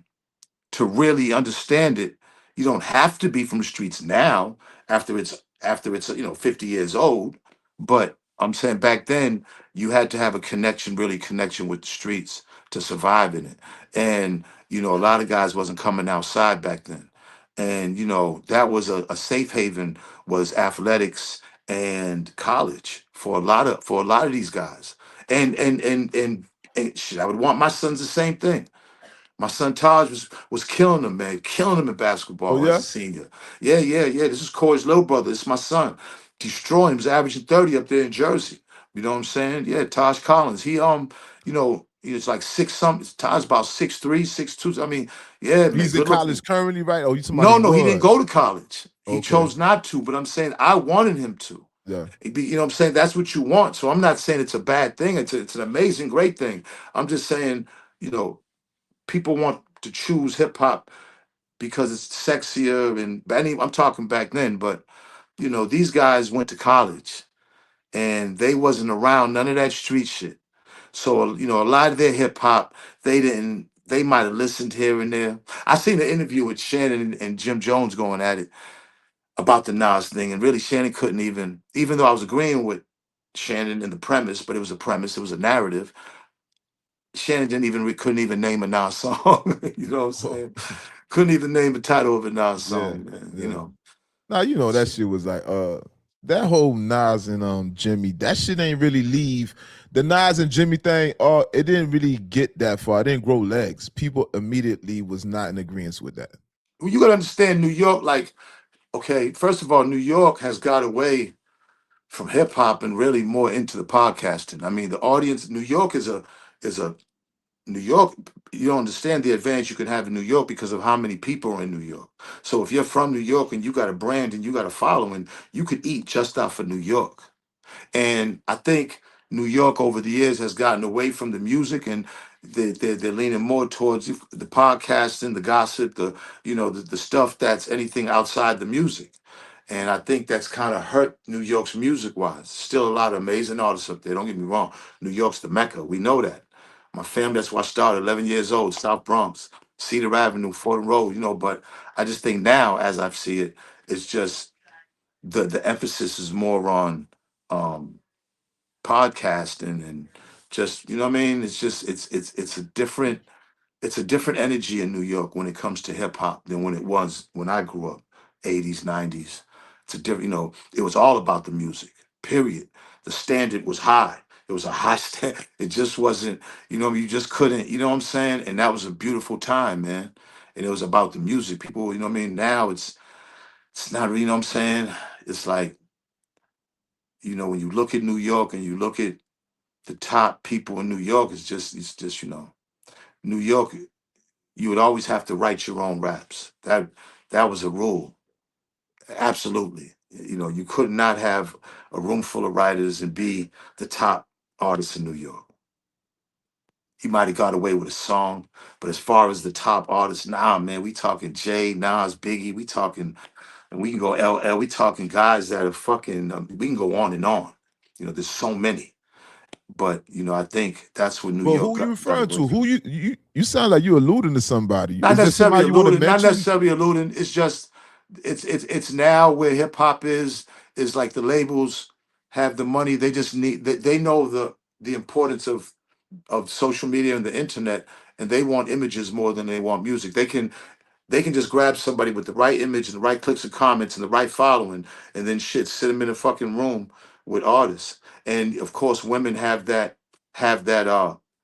to really understand it, you don't have to be from the streets now after it's 50 years old. But I'm saying back then you had to have a connection with the streets to survive in it. And a lot of guys wasn't coming outside back then. And that was a safe haven, was athletics and college for a lot of these guys. And shit, I would want my sons the same thing. My son Taj was killing him, man, killing him in Oh basketball as a yeah. senior. Yeah, yeah, yeah. This is Corey's little brother. This is my son. Destroying him. He was averaging 30 up there in Jersey. You know what I'm saying? Yeah, Taj Collins. He was like six something. Taj about 6'3", 6'2". I mean, yeah, man, He's in good looking. college currently, right? Oh, you talking about No, he no, he didn't go was? to college. He Okay. chose not to, but I'm saying I wanted him to. Yeah. You know what I'm saying? That's what you want. So I'm not saying it's a bad thing. It's an amazing, great thing. I'm just saying, you know, people want to choose hip hop because it's sexier I'm talking back then, but these guys went to college and they wasn't around none of that street shit. So, a lot of their hip hop, they might have listened here and there. I seen an interview with Shannon and Jim Jones going at it about the Nas thing, and really Shannon couldn't even though I was agreeing with Shannon in the premise, but it was a premise, it was a narrative. Shannon couldn't even name a Nas song. You know what I'm saying? Couldn't even name the title of a Nas Yeah. song, man. Yeah. Now that shit was like that whole Nas and Jimmy, that shit ain't really leave. The Nas and Jimmy thing, it didn't really get that far. It didn't grow legs. People immediately was not in agreement with that. Well, you gotta understand New York, like, okay, first of all, New York has got away from hip hop and really more into the podcasting. I mean, the audience, New York is a New York, you don't understand the advantage you can have in New York because of how many people are in New York. So if you're from New York and you got a brand and you got a following, you could eat just off of New York. And I think New York over the years has gotten away from the music, and they're leaning more towards the podcasting, the gossip, the stuff that's anything outside the music. And I think that's kind of hurt New York's music wise. Still a lot of amazing artists up there. Don't get me wrong. New York's the Mecca. We know that. My family, that's where I started, 11 years old, South Bronx, Cedar Avenue, Fordham Road, but I just think now, as I see it, it's just the emphasis is more on um, podcasting and just, you know what I mean? It's just it's a different energy in New York when it comes to hip hop than when it was when I grew up, 80s, 90s. It's a different, it was all about the music, period. The standard was high. It was a high standard. It just wasn't, you just couldn't, you know what I'm saying? And that was a beautiful time, man. And it was about the music. People, you know what I mean? Now it's not, you know what I'm saying? It's like, when you look at New York and you look at the top people in New York, it's just, New York, you would always have to write your own raps. That was a rule. Absolutely. You could not have a room full of writers and be the top artist in New York. He might have got away with a song, but as far as the top artists, nah, man, we talking Jay, Nas, Biggie, we talking, and we can go LL, we talking guys that are fucking, we can go on and on. There's so many, but I think that's what New But York who you got referring away to? from. Who you sound like you alluding to somebody. Not Is there necessarily somebody you want to alluding, not mention? necessarily alluding. It's just it's now where hip hop is like the labels have the money. They just need they know the importance of social media and the internet, and they want images more than they want music. They can just grab somebody with the right image and the right clicks and comments and the right following, and then shit, sit them in a fucking room with artists. And of course, women have that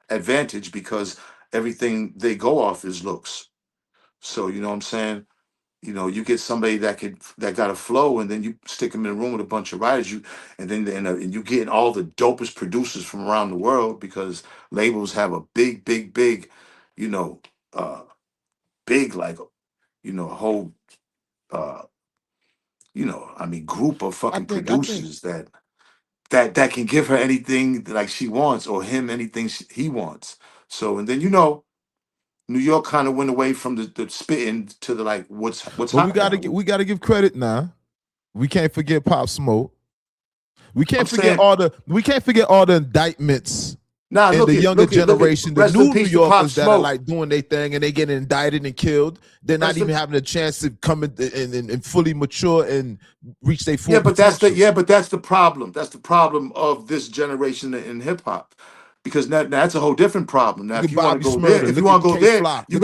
advantage because everything they go off is looks. So you know what I'm saying? You get somebody that got a flow, and then you stick them in a room with a bunch of writers. And you getting all the dopest producers from around the world because labels have a big, you know, uh, big like a whole uh, I mean, group of I fucking think producers that can give her anything like she wants or him anything he wants. So and then New York kind of went away from the spitting to the like what's but we hot gotta now. we gotta give credit now. We can't forget Pop Smoke. We I'm can't forget saying, all the indictments nah, and the younger look at, generation, the rest in new New peace to Pop Yorkers that are Smoke. like doing their thing and they getting indicted and killed. They're not Rest even in, having a chance to come and fully mature and reach their yeah, full but potential. that's the problem. That's the problem of this generation in hip hop. Because now that's a whole different problem. Now, Look if at you want to Bobby go there, Smurder. Look at K Flock. you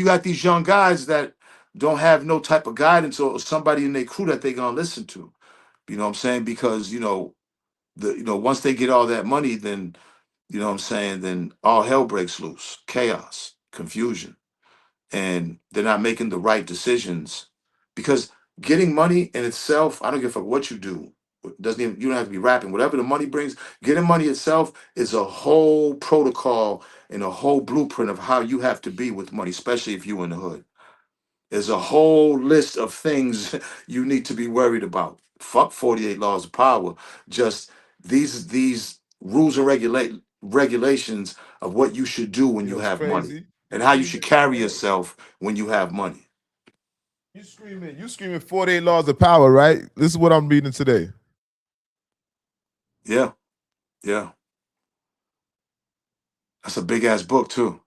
got these young guys that don't have no type of guidance or somebody in their crew that they gonna listen to. You know what I'm saying? Because once they get all that money, then you know what I'm saying, then all hell breaks loose, chaos, confusion, and they're not making the right decisions because getting money in itself, I don't give a fuck what you do. Doesn't even you don't have to be rapping. Whatever the money brings, getting money itself is a whole protocol and a whole blueprint of how you have to be with money, especially if you in the hood. There's a whole list of things you need to be worried about. Fuck 48 laws of power. Just these rules and regulations of what you should do when You you know, it's have money crazy. You and how you screaming should in the carry hood. yourself when you have money. You screaming 48 laws of power, right? This is what I'm reading today. Yeah, yeah. That's a big ass book too.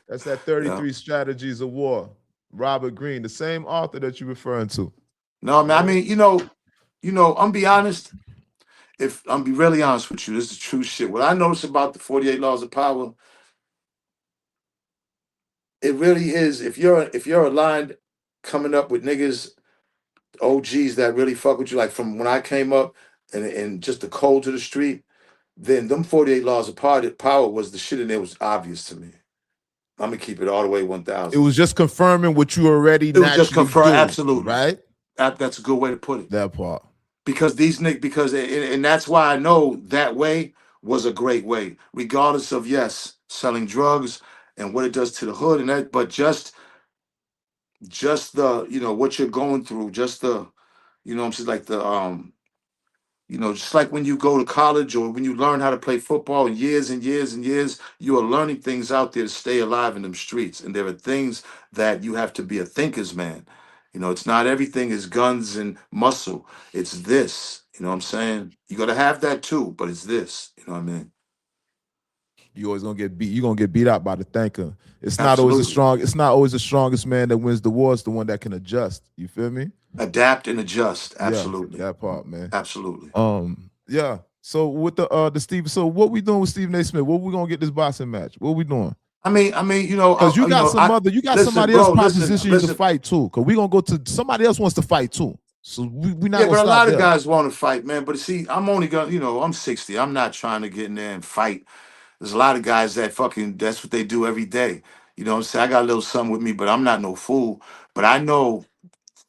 That's that Yeah. 33 Strategies of War. Robert Greene, the same author that you're referring to. No, man. I Yeah. mean, I'm be honest. If I'm be really honest with you, this is the true shit. What I notice about the 48 laws of power, it really is. If you're aligned, coming up with niggas, OGs that really fuck with you, like from when I came up, and just the cold to the street, then them 48 laws of power was the shit, and it was obvious to me. I'm gonna keep it all the way It 1,000. was just confirming what you already It was just naturally confirmed, do, absolutely. right? That's a good way to put it. That part. Because these niggas, and that's why I know that way was a great way, regardless of yes, selling drugs and what it does to the hood and that, but just the what you're going through, just the what I'm saying, like the just like when you go to college or when you learn how to play football and years and years, you are learning things out there to stay alive in them streets. And there are things that you have to be a thinker's man. It's not everything is guns and muscle. It's this. You know what I'm saying? You got to have that too, but it's this. You know what I mean? You always gonna get beat. You're gonna get beat out by the thinker. Absolutely. It's not always the strongest man that wins the war. It's the one that can adjust. You feel me? Adapt and adjust. Yeah, Absolutely. that part, man. Absolutely. Yeah. So with the Steve, so what we doing with Stephen A. Smith? What we gonna get this boxing match? What we doing? Because you got listen, somebody else bro, listen, proposition you to listen. fight too. Because we gonna go to somebody else wants to fight too. So we not Yeah, gonna but a stop lot of there. guys want to fight, man. But see, I'm only gonna, I'm 60. I'm not trying to get in there and fight. There's a lot of guys that that's what they do every day. You know what I'm saying? I got a little something with me, but I'm not no fool. But I know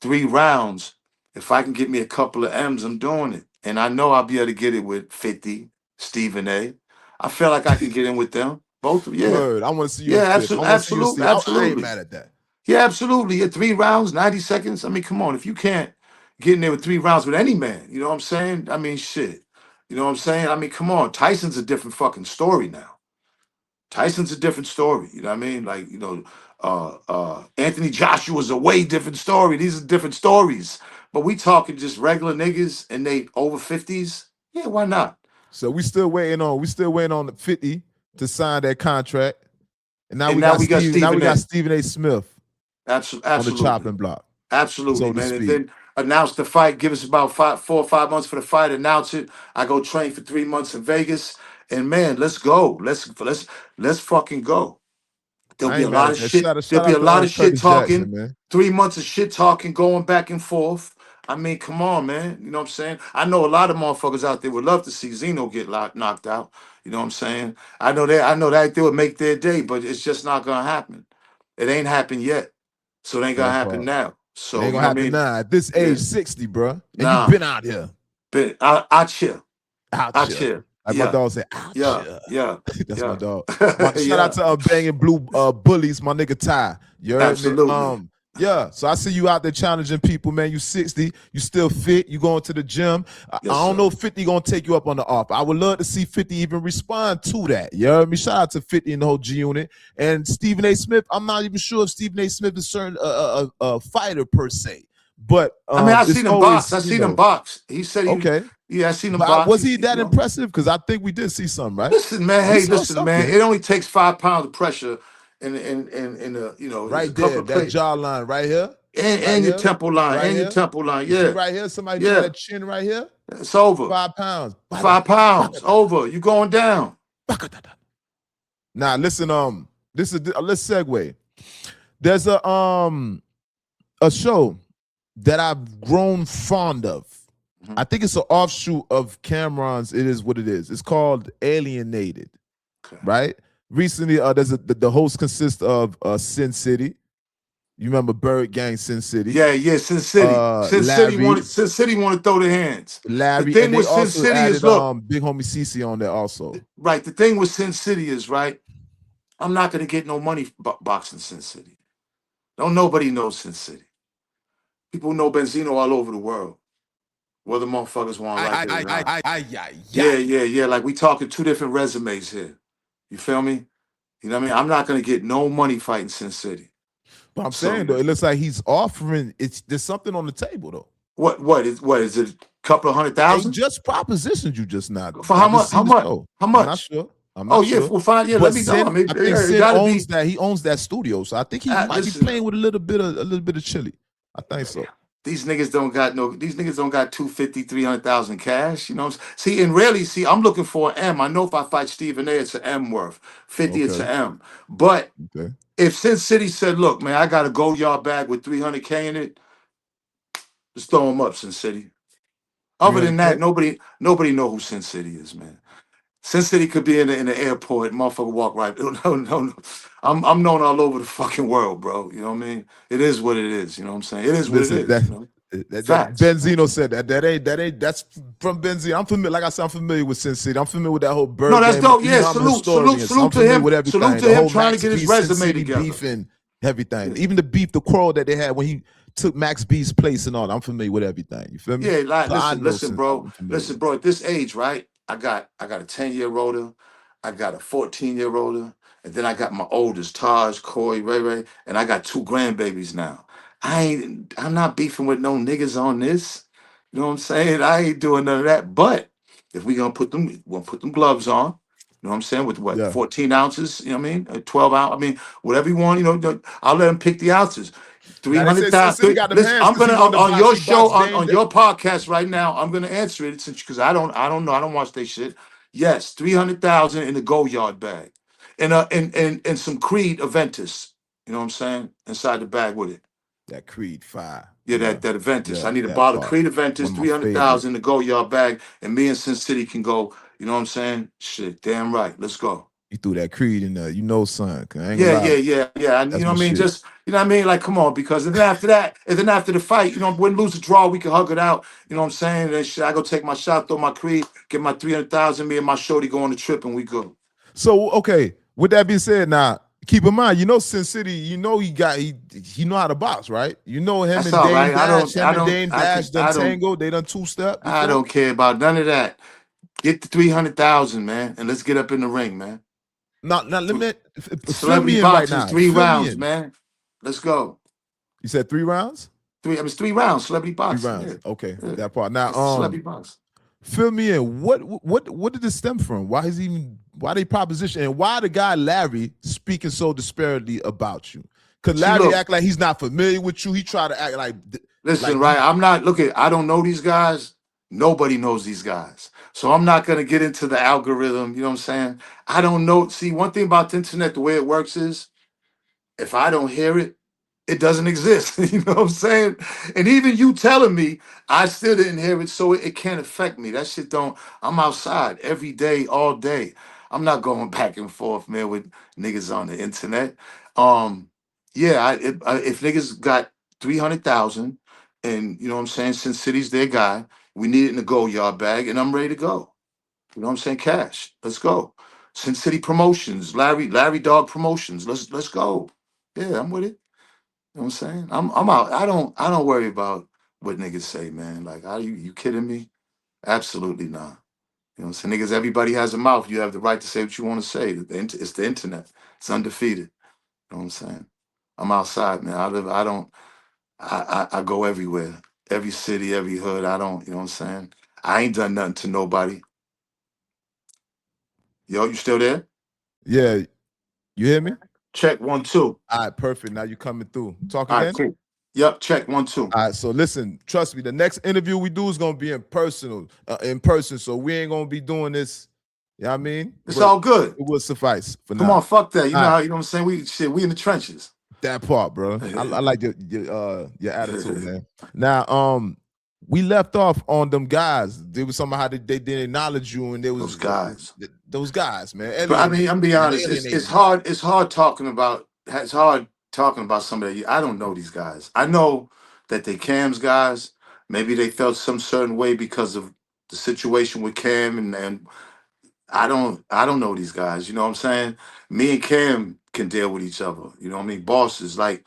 3 rounds, if I can get me a couple of M's, I'm doing it. And I know I'll be able to get it with 50, Stephen A. I feel like I can get in with them. Both of yeah. Word. I want to see you in Yeah, fifth. I want to see you in absolutely, Steve. I ain't absolutely. mad at that. Yeah, absolutely. Yeah, 3 rounds, 90 seconds. I mean, come on. If you can't get in there with 3 rounds with any man, you know what I'm saying? I mean, shit. You know what I'm saying? I mean, come on. Tyson's a different fucking story now. Tyson's a different story. You know what I mean? Like, Anthony Joshua's a way different story. These are different stories. But we talking just regular niggas and they over 50s. Yeah, why not? So we still waiting on the 50 to sign that contract. And now And we now got we got Stephen A. Stephen A. Smith on the Absolutely. chopping block, Absolutely, so to man. And speak. then announce the fight. Give us about 4 or 5 months for the fight. Announce it. I go train for 3 months in Vegas, And man, let's go. Let's fucking go. There'll I be ain't a mad lot at of that. shit. Shout There'll be out a to lot of shit Curtis Jackson, talking. man. 3 months of shit talking, going back and forth. I mean, come on, man. You know what I'm saying? I know a lot of motherfuckers out there would love to see Zeno get knocked out. You know what I'm saying? I know that they would make their day, but it's just not gonna happen. It ain't happened yet. So it ain't gonna That happen part. now. It So ain't you gonna know what I happen mean? now. At this age, Yeah. 60, bro. And you Nah. been out here. But I chill. Out I here. chill. Like my Yeah. dog said, out Yeah. here. Yeah. That's my Yeah. dog. My shout out Yeah. to Banging Blue Bullies, my nigga Ty. You heard me? Absolutely. Yeah. So I see you out there challenging people, man. You 60, you still fit, you going to the gym. I Yes, don't sir. know if 50 gonna take you up on the offer. I would love to see 50 even respond to that. You heard me? Shout out to 50 and the whole G Unit. And Stephen A.Smith, I'm not even sure if Stephen A.Smith is a fighter per se. But I mean, I it's seen him box. always, I seen him box. He said he was, okay. yeah, I seen him But box. was he that You know. impressive? Because I think we did see something, right? Listen, man. We Hey, saw listen, man. something It only takes 5 pounds of pressure in a, you know, there's a right couple there, of that plates. jawline right here, And your temple line. right And your here. temple line. You see Yeah. right here, somebody try Yeah. that chin right here. It's over. 5 pounds. 5 pounds. Over. You going down. Now listen, this is let's segue. There's a show that I've grown fond of. Mhm. I think it's an offshoot of Cameron's. It is what it is. It's called Alienated. Okay. Right? Recently, the host consists of Sin City. You remember Bird Gang, Sin City? Yeah, Sin City. Sin City wanted to throw their hands. Larry, The thing and they with Sin also City added is, look, Big Homie CC on there also. right. The thing with Sin City is, right, I'm not gonna get no money boxing Sin City. Don't nobody know Sin City. People know Benzino all over the world. Whether motherfuckers want to like it or not. Yeah. Like we talking 2 different resumes here. You feel me? You know what I mean? I'm not gonna get no money fighting Sin City. But I'm saying though, it looks like he's offering. There's something on the table though. What is it? A couple of $100,000? He just propositioned you just now. For how much? How much? How much? I'm not sure. I'm not sure. Well, fine. Yeah, but let me know. I mean, I think Sin owns that. He owns that studio, so I think he might be playing with a little bit of chili. I think so. These niggas don't got 250, 300,000 cash. You know, see, and rarely I'm looking for an M. I know if I fight Stephen A, it's an M worth. 50, it's an M. But if Sin City said, look, man, I got a gold yard bag with 300K in it, just throw them up, Sin City. Other than that, nobody know who Sin City is, man. Sin City could be in the airport, motherfucker walk right. No. I'm known all over the fucking world, bro. You know what I mean? It is what it is. You know what I'm saying? It is what it is. That Benzino said that's from Benzino. I'm familiar. Like I said, I'm familiar with Sin City. I'm familiar with that whole bird. No, that's game. dope. Yeah, salute to him. With everything. Salute to him trying to get his resume together. Beef and everything. Even the beef, the quarrel that they had when he took Max B's place and all. I'm familiar with everything. You feel me? Yeah, like so listen, bro. Listen, bro. At this age, right? I got a 10-year-older, I got a 14-year-older, and then I got my oldest, Taj, Coi, Ray, and I got 2 grandbabies now. I'm not beefing with no niggas on this. You know what I'm saying? I ain't doing none of that. But if we'll put them gloves on. You know what I'm saying? With 14 ounces, you know what I mean? 12 ounce, I mean, whatever you want, you know, I'll let them pick the ounces. 300,000. I'm gonna on your show on your podcast right now. I'm gonna answer it because I don't know. I don't watch that shit. Yes, 300,000 in the go yard bag, and some Creed Aventus. You know what I'm saying? Inside the bag with it. That Creed 5. Yeah, that Aventus. I need a bottle of Creed Aventus, 300,000 in the go yard bag, and me and Sin City can go. You know what I'm saying? Shit, damn right. Let's go. You threw that Creed in there, son. Yeah. And, you know what I mean? Just, you know what I mean? Like, come on, because then after the fight, you know, win, lose, or draw, we can hug it out. You know what I'm saying? Then shit, I go take my shot, throw my Creed, get my 300,000, me and my shorty go on the trip, and we go. So, okay, with that being said, now, keep in mind, you know Sin City, you know he know how to box, right? You know him That's and Dame right. Dash, done tango, they done 2-step. I don't care about none of that. Get the 300,000, man, and let's get up in the ring, man. Not limit. Celebrity boxing, right 3 rounds, man. Let's go. You said 3 rounds? It's 3 rounds. Celebrity boxing. 3 rounds. Yeah. Okay, that part. Now, celebrity boxing. Fill me in. What did this stem from? Why they proposition, and why the guy Larry speaking so disparately about you? Because Larry act like he's not familiar with you. He try to act like. Listen, right? I'm not. I don't know these guys. Nobody knows these guys. So I'm not gonna get into the algorithm. You know what I'm saying? I don't know. See, one thing about the internet, the way it works is, if I don't hear it, it doesn't exist. You know what I'm saying? And even you telling me, I still didn't hear it, so it can't affect me. That shit don't. I'm outside every day, all day. I'm not going back and forth, man, with niggas on the internet. Um, yeah, if niggas got 300,000, and you know what I'm saying, since City's their guy, we need it in the go yard bag, and I'm ready to go. You know what I'm saying? Cash. Let's go. Sin City Promotions, Larry Dog Promotions. Let's go. Yeah, I'm with it. You know what I'm saying? I'm out. I don't worry about what niggas say, man. Like, are you kidding me? Absolutely not. You know what I'm saying? Niggas, everybody has a mouth. You have the right to say what you want to say. It's the internet. It's undefeated. You know what I'm saying? I'm outside, man. I go everywhere. Every city, every hood. I don't, you know what I'm saying? I ain't done nothing to nobody. Yo, you still there? Yeah, you hear me? Check 1 2. All right, perfect. Now you coming through. Talk All right, again. cool. Yep, check 1 2. All right, so listen, trust me. The next interview we do is gonna be in person. So we ain't gonna be doing this. You know what I mean? It's But all good. it will suffice for Come now. on, fuck that. You know All how, right, you know what I'm saying? We in the trenches. that part, bro. I like your attitude, man. Now, we left off on them guys. There was somehow they didn't acknowledge you, and there Those was guys. those guys, man, But I mean, I'm be honest, alienating you. it's hard talking about somebody. I don't know these guys. I know that they Cam's guys. Maybe they felt some certain way because of the situation with Cam, and I don't know these guys. You know what I'm saying? Me and Cam can deal with each other. You know what I mean? Bosses. Like,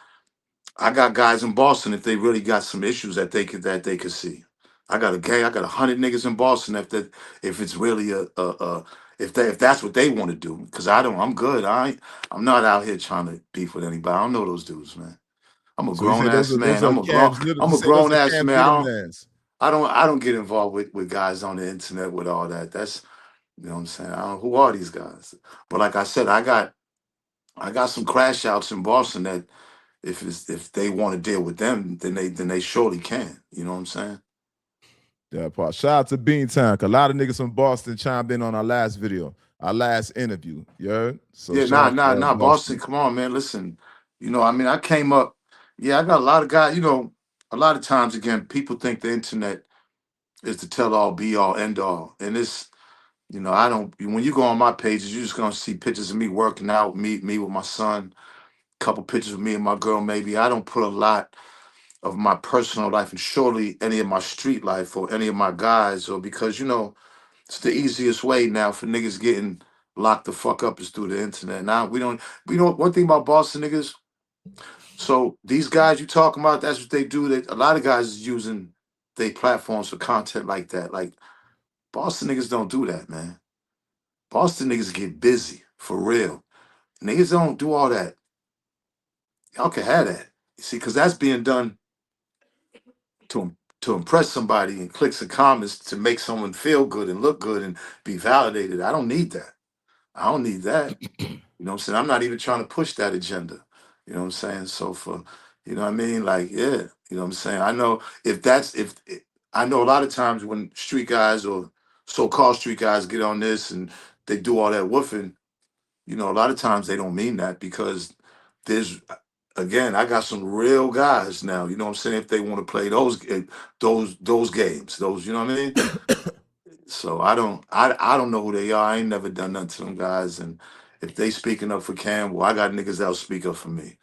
I got guys in Boston, if they really got some issues that they could see. I got a gang. I got 100 niggas in Boston. If it's really if that's what they want to do, because I don't. I'm good. I'm not out here trying to beef with anybody. I don't know those dudes, man. I'm a So you grown say those ass are man. Cam's little. You I'm a say those grown are ass Cam's man. little mans. I don't get involved with guys on the internet with all that. That's, you know what I'm saying. Who are these guys? But like I said, I got some crash outs in Boston that, if they want to deal with them, then they surely can. You know what I'm saying? Yeah, part. Shout out to Beantown. A lot of niggas from Boston chimed in on our last video, our last interview. You heard? So Yeah, shout nah, out to nah, nah. Boston, Boston. come on, man. Listen, I mean, I came up. Yeah, I got a lot of guys. A lot of times, again, people think the internet is the tell all, be all, end all, and it's, I don't. When you go on my pages, you're just gonna see pictures of me working out, me with my son, couple pictures of me and my girl. Maybe I don't put a lot of my personal life, and surely any of my street life or any of my guys, or because it's the easiest way now for niggas getting locked the fuck up is through the internet. Now we don't one thing about Boston niggas. So these guys you talking about, that's what they do. That a lot of guys is using their platforms for content like that. Like, Boston niggas don't do that, man. Boston niggas get busy for real. Niggas don't do all that. Y'all can have that. You see, because that's being done to impress somebody and clicks and comments to make someone feel good and look good and be validated. I don't need that. I don't need that. You know what I'm saying? I'm not even trying to push that agenda. You know what I'm saying? So you know what I mean? Like, yeah, you know what I'm saying? I know I know a lot of times when street guys or so-called street guys get on this and they do all that woofing, a lot of times they don't mean that, because there's, again, I got some real guys now, you know what I'm saying? If they want to play those games, you know what I mean? So I don't know who they are. I ain't never done nothing to them guys. And if they speaking up for Cam, well, I got niggas that'll speak up for me.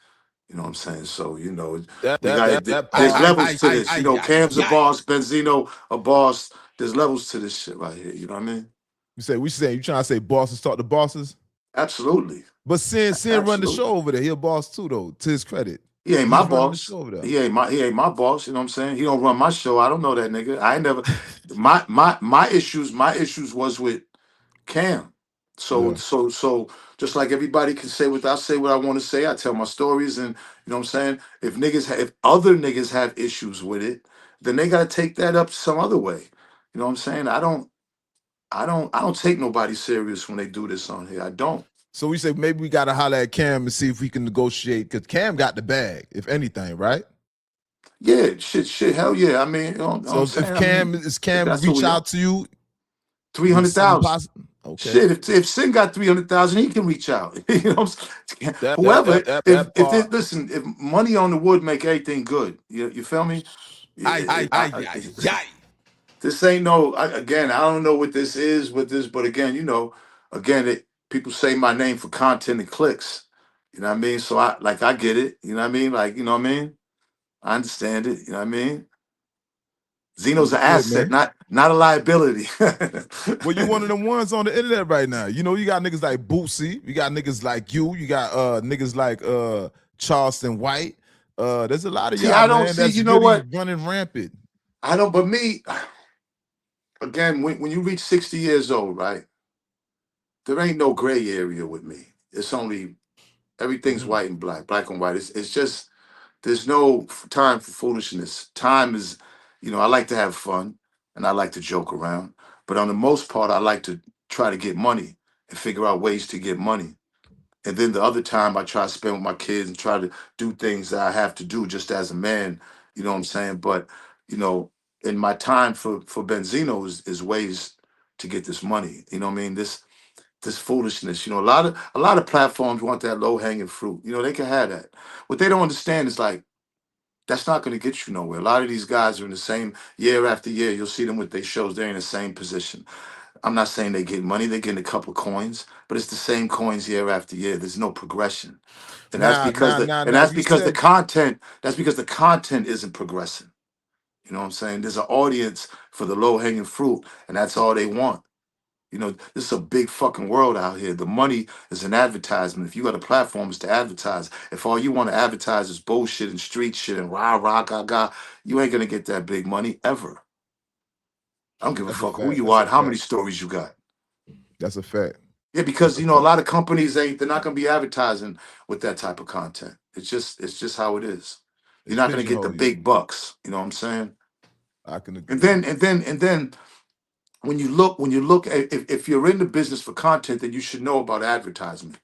You know what I'm saying? So, we got it. That There's part. levels to this. Cam's a boss, Benzino a boss. There's levels to this shit right here. You know what I mean? You trying to say bosses talk to bosses? Absolutely. But Sin run the Absolutely. show over there. He a boss too, though. To his credit, He ain't he's my running the boss. show over there. He ain't my boss. You know what I'm saying? He don't run my show. I don't know that nigga. I ain't never. My issues was with Cam. So Yeah. so just like everybody can say what I say, what I want to say. I tell my stories, and you know what I'm saying. If other niggas have issues with it, then they got to take that up some other way. You know what I'm saying? I don't take nobody serious when they do this on here. I don't. So we say maybe we got to holler at Cam and see if we can negotiate, because Cam got the bag, if anything, right? Yeah, shit, hell yeah. I mean, you know what So I'm if saying? I mean, Cam if that's what reach we are. out to you, three Is it hundred something thousand. possible? Okay. Shit, if Sin got 300,000, he can reach out. You know, what I'm saying? Whoever, if they Part. listen, if money on the wood make everything good, you feel me? Ay. This ain't no. Again, I don't know what this is with this, but again, again, people say my name for content and clicks. You know what I mean? So I get it. You know what I mean? Like, you know what I mean? I understand it. You know what I mean? Zeno's Look an good, asset, man. not a liability. Well, you one of them ones on the internet right now. You know, you got niggas like Boosie, you got niggas like you got niggas like Charleston White. There's a lot of See, y'all, I don't man, see. that's You know really what? running rampant. I don't. But me, again, when you reach 60 years old, right? There ain't no gray area with me. It's only everything's Mhm. white and black and white. It's just there's no time for foolishness. Time is, I like to have fun and I like to joke around, but on the most part, I like to try to get money and figure out ways to get money. And then the other time, I try to spend with my kids and try to do things that I have to do just as a man. You know what I'm saying? But you know, in my time for Benzino is ways to get this money. You know what I mean? This foolishness. A lot of platforms want that low hanging fruit. They can have that. What they don't understand is like that's not going to get you nowhere. A lot of these guys are in the same year after year. You'll see them with their shows. They're in the same position. I'm not saying they get money. They're getting a couple coins, but it's the same coins year after year. There's no progression, and that's because Now. You the said content. That's because the content isn't progressing. You know what I'm saying? There's an audience for the low hanging fruit, and that's all they want. This is a big fucking world out here. The money is an advertisement. If you got a platform, it's to advertise. If all you want to advertise is bullshit and street shit and rah rah ga, you ain't gonna get that big money ever. I don't give a that's a fuck who fact. you That's are a and how fact. many stories you got. That's a fact. Yeah, That's because a a fact. lot of companies they're not gonna be advertising with that type of content. It's just how it is. You're It's not gonna get the pigeonhole you. big bucks. You know what I'm saying? I can And agree. then and then and then when you look at if you're in the business for content, then you should know about advertisement.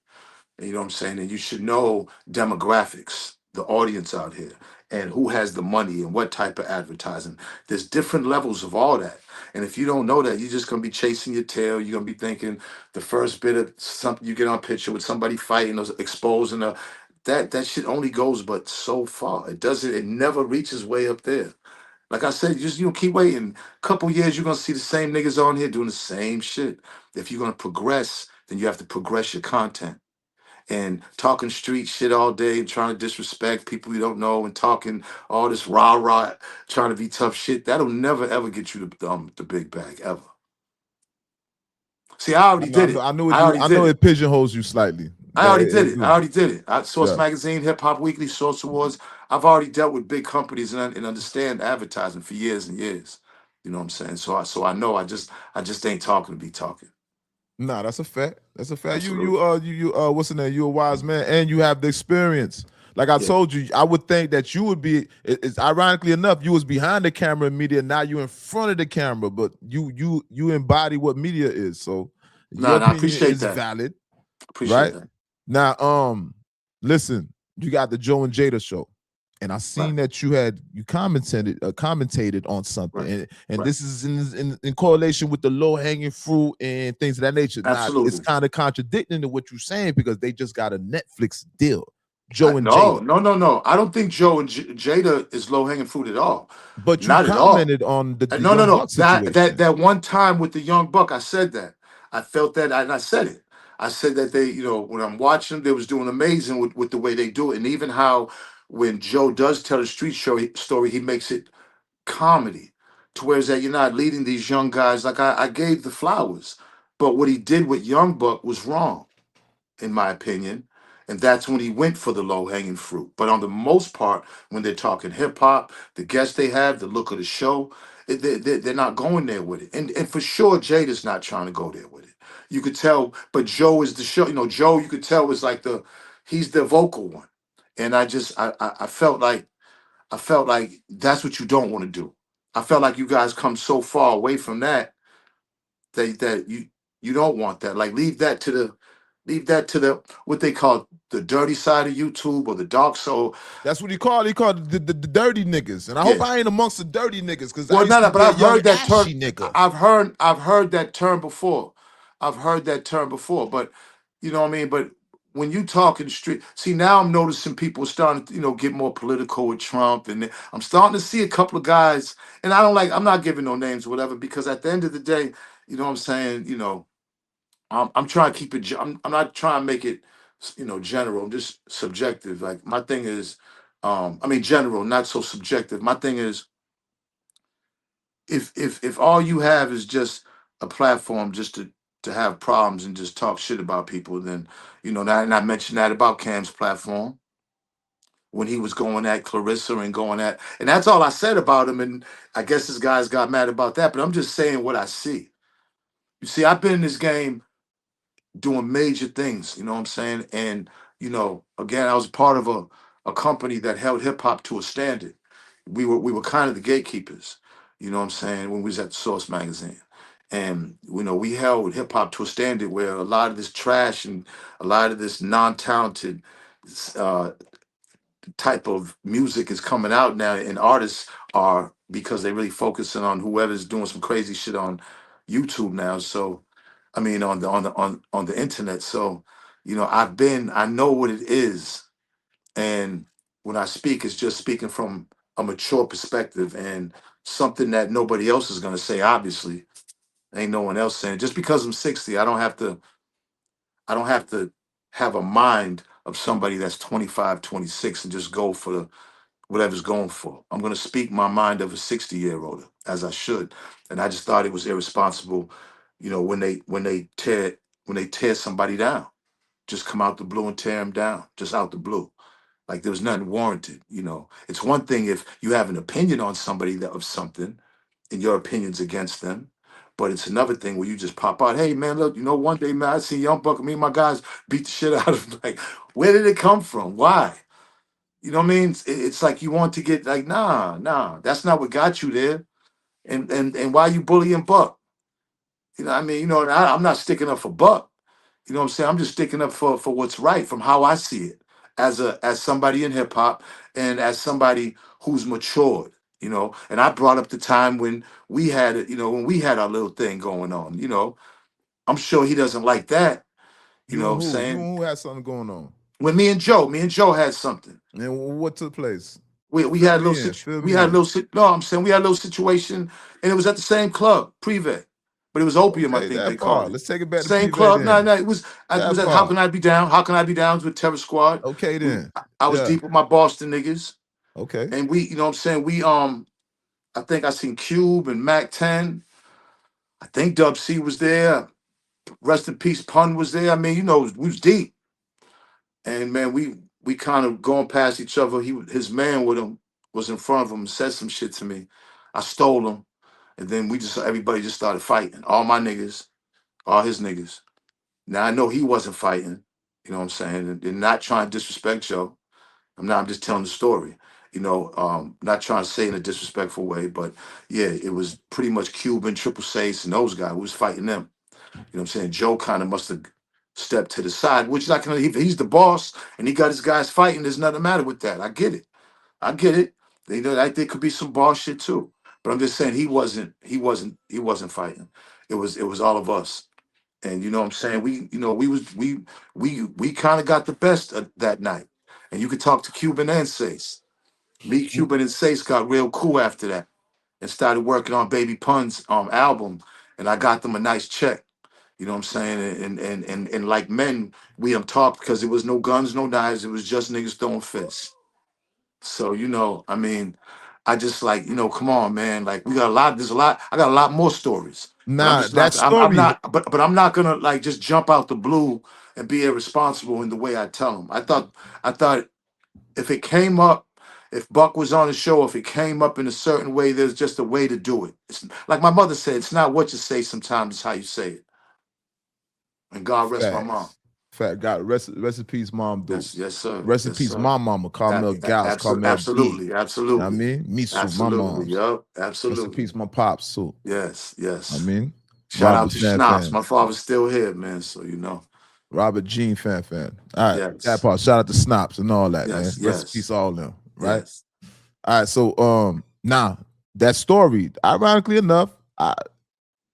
You know what I'm saying? And you should know demographics, the audience out here, and who has the money and what type of advertising. There's different levels of all that. And if you don't know that, you're just gonna be chasing your tail. You're gonna be thinking the first bit of something you get on a picture with somebody fighting or exposing that shit only goes but so far. It never reaches way up there. Like I said, just keep waiting. Couple years, you're gonna see the same niggas on here doing the same shit. If you're gonna progress, then you have to progress your content and talking street shit all day and trying to disrespect people you don't know and talking all this rah rah, trying to be tough shit. That'll never ever get you the big bag ever. See, I already did it. I already I did know it. it pigeonholes you slightly, I but already did it it. I do. already did it. Source Yeah. Magazine, Hip Hop Weekly, Source Awards. I've already dealt with big companies and understand advertising for years and years. You know what I'm saying? So I know I just ain't talking to be talking. Nah, that's a fact. That's a fact. Absolutely. What's the name? You a wise man, and you have the experience. Like I Yeah. told you, I would think that you would be. It's ironically enough, you was behind the camera in media. Now you in front of the camera, but you embody what media is. So Nah, your and I opinion appreciate is that. valid, Appreciate right? that. Now, listen, you got the Joe and Jada show, and I Right. seen that you commentated on something, Right. and Right. this is in correlation with the low hanging fruit and things of that nature. Now, it's Absolutely. kind of contradicting to what you're saying because they just got a Netflix deal, Joe and No, Jada. no, no, no. I don't think Joe and Jada is low hanging fruit at all. But you Not at all. commented on the No, no, Young no. Buck That situation. one time with the young buck, I said that. I felt that, and I said it. I said that they, when I'm watching, they was doing amazing with the way they do it, and even how when Joe does tell a street show story, he makes it comedy, to whereas that you're not leading these young guys. Like I gave the flowers, but what he did with Young Buck was wrong in my opinion. And that's when he went for the low hanging fruit. But on the most part, when they're talking hip hop, the guests they have, the look of the show, they're not going there with it. And for sure, Jada's not trying to go there with it. You could tell, but Joe is the show. Joe, you could tell was like he's the vocal one. And I felt like that's what you don't want to do. I felt like you guys come so far away from that you don't want that. Like leave that to Leave that to the what they call the dirty side of YouTube or the dark soul. That's what he called. He called the dirty niggas. And I hope Yeah. I ain't amongst the dirty niggas, because I Well, used to but be a I've young heard that term. ashy nigga. I've heard that term before. I've heard that term before. But you know what I mean. But when you talk in the street, see now I'm noticing people starting to get more political with Trump, and I'm starting to see a couple of guys. And I'm not giving no names or whatever, because at the end of the day, you know what I'm saying. I'm trying to keep it. I'm not trying to make it, general. I'm just subjective. Like my thing is, I mean, general, not so subjective. My thing is, if all you have is just a platform just to have problems and just talk shit about people, then and I mentioned that about Cam's platform when he was going at Clarissa and going at, and that's all I said about him. And I guess this guys got mad about that, but I'm just saying what I see. You see, I've been in this game doing major things, you know what I'm saying? And, again, I was part of a company that held hip hop to a standard. We were kind of the gatekeepers, you know what I'm saying, when we was at the Source magazine. And, we held hip hop to a standard where a lot of this trash and a lot of this non-talented uh, type of music is coming out now, and artists are, because they really focusing on whoever's doing some crazy shit on YouTube now. So I mean on the internet. So I know what it is, and when I speak, it's just speaking from a mature perspective and something that nobody else is going to say. Obviously ain't no one else saying. Just because I'm 60, I don't have to have a mind of somebody that's 25, 26 and just go for whatever's going for. I'm going to speak my mind of a 60-year-old, as I should. And I just thought it was irresponsible, when they tear somebody down, just come out the blue and tear them down, just out the blue. Like there was nothing warranted. It's one thing if you have an opinion on somebody of something, and your opinion's against them. But it's another thing where you just pop out, hey man, look, one day, man, I see Young Buck and me and my guys beat the shit out of him. Like, where did it come from? Why? You know what I mean? It's like you want to get like, nah, that's not what got you there. And why you bullying Buck? I mean, and I'm not sticking up for Buck. You know what I'm saying? I'm just sticking up for what's right from how I see it as somebody in hip hop and as somebody who's matured. And I brought up the time when we had it, when we had our little thing going on. I'm sure he doesn't like that. You You know and what I'm who? You saying? and who had something going on? When me and Joe had something. And what took place? We Fill had a little me in. Fill we me had a in. little no, I'm saying we had a little situation, and it was at the same club, Privé, but it was opium, I Okay, think they that called part. it. Let's take it back to Same Privé club. No, then. no, it was That at How part. Can I Be Down? How Can I Be Down with Terror Squad. Okay then. I was Yeah. deep with my Boston niggas, Okay. and we, what I'm saying, I think I seen Cube and Mac 10. I think Dub C was there. Rest in peace, Pun was there. I mean, we was deep. And man, we kind of going past each other. His man with him was in front of him and said some shit to me. I stole him, and then everybody just started fighting. All my niggas, all his niggas. Now I know he wasn't fighting. You know what I'm saying? And not trying to disrespect Joe. I'm just telling the story. Not trying to say in a disrespectful way, but yeah, it was pretty much Cuban, Triple Six, and those guys who was fighting them. You know what I'm saying? Joe kind of must have stepped to the side, which like he's the boss and he got his guys fighting. There's nothing matter with that. I get it. I get it. Like there could be some boss shit too. But I'm just saying he wasn't fighting. It was all of us. And you know what I'm saying? We kind of got the best of that night. And you could talk to Cuban and Sace. Me, Cuban, and Sace got real cool after that and started working on Baby Pun's album. And I got them a nice check. You know what I'm saying? And like men, we talked because there was no guns, no knives. It was just niggas throwing fists. So, I mean, I just like, come on, man. Like we got a lot, there's a lot, I got a lot more stories. But I'm Nah, just that not, I'm story. not, but I'm not gonna like just jump out the blue and be irresponsible in the way I tell them. I thought if it came up, if Buck was on the show, if it came up in a certain way, there's just a way to do it. It's like my mother said, it's not what you say sometimes, it's how you say it. And God rest my mom. Facts. Fact. Got rest in peace, Mom Yes, Dukes. yes, sir. Rest in Yes, peace, sir. my mama, Carmel Gals, Carmel D. Absolutely, You know what I absolutely, mean? Misu, my absolutely. mom's. Yup, Rest in absolutely. peace, my pops too. Yes, I yes. mean, Shout Rob the out to Snap Schnapps. fam. My father's still here, man. So Robert Jean Fan. All right, that Yes, part. Shout out to Snops and all that, man. yes, Rest in yes, peace, all of them. Right. yes. All right. So now that story, ironically enough,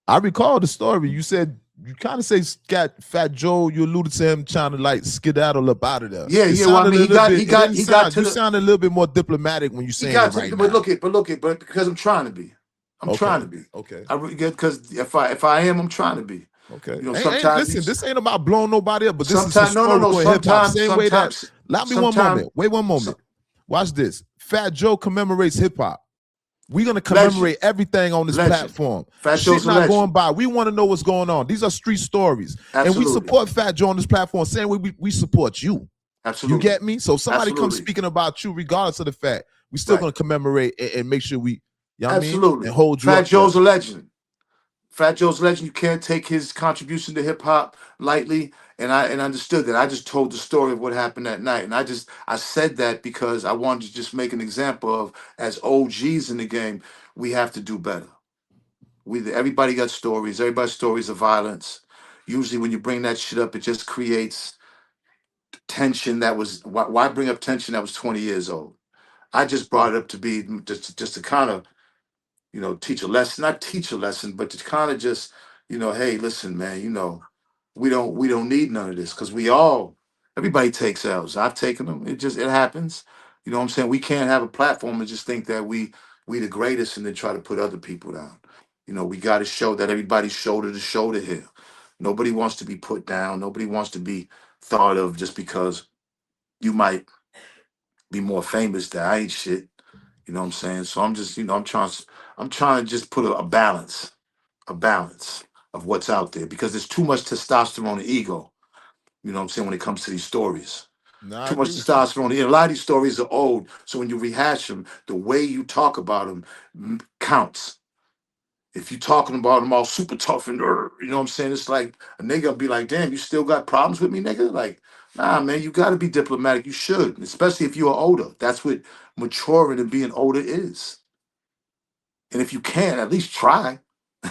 I recall the story. You said you kind of say got Fat Joe. You alluded to him trying to like skedaddle up out of there. Yeah, It yeah. Well, I sounded mean, a little bit. It didn't he got sound. to You the, sounded a little bit more diplomatic when you he saying it got to, right now. but because I'm trying to be. I'm trying Okay. to be. Okay. I really get because if I am, I'm trying to be. Okay. You know, Ain't sometimes listen. This ain't about blowing nobody up, but this is sometimes no. historical in hip hop. Sometimes, Same way that. sometimes, Allow me one sometimes, moment. Wait one some, moment. Watch this. Fat Joe commemorates hip hop. We're gonna legend, commemorate everything on this legend. platform. Fat Shit Joe's a not going legend. by. We want to know what's going on. These are street stories, and we Absolutely, support Fat Joe on this platform. Same way we support you. You absolutely, get me? So if somebody comes absolutely. speaking about you, regardless of the fact, we still Right, gonna commemorate and make sure we, you know what I mean, and absolutely. hold you Fat up there. Joe's a legend. Fat Joe's a legend. You can't take his contribution to hip hop lightly. And I understood that. I just told the story of what happened that night. And I said that because I wanted to just make an example of, as OGs in the game, we have to do better. Everybody got stories. Everybody's stories of violence. Usually when you bring that shit up, it just creates tension that was why bring up tension that was 20 years old. I just brought it up to be just to kind of, teach a lesson, not teach a lesson, but to kind of just, hey, listen, man, we don't need none of this because everybody takes L's. I've taken them. It happens. You know what I'm saying? We can't have a platform and just think that we the greatest and then try to put other people down. We got to show that everybody's shoulder to shoulder here. Nobody wants to be put down. Nobody wants to be thought of just because you might be more famous than I ain't shit. You know what I'm saying? So I'm just, I'm trying to just put a balance of what's out there because there's too much testosterone and ego. You know what I'm saying when it comes to these stories. No, I Too much agree with you. testosterone. A lot of these stories are old, so when you rehash them, the way you talk about them counts. If you talking about them all super tough and you know what I'm saying, it's like a nigga be like, "Damn, you still got problems with me, nigga?" Like, nah, man, you got to be diplomatic. You should, especially if you are older. That's what maturing and being older is. And if you can, at least try.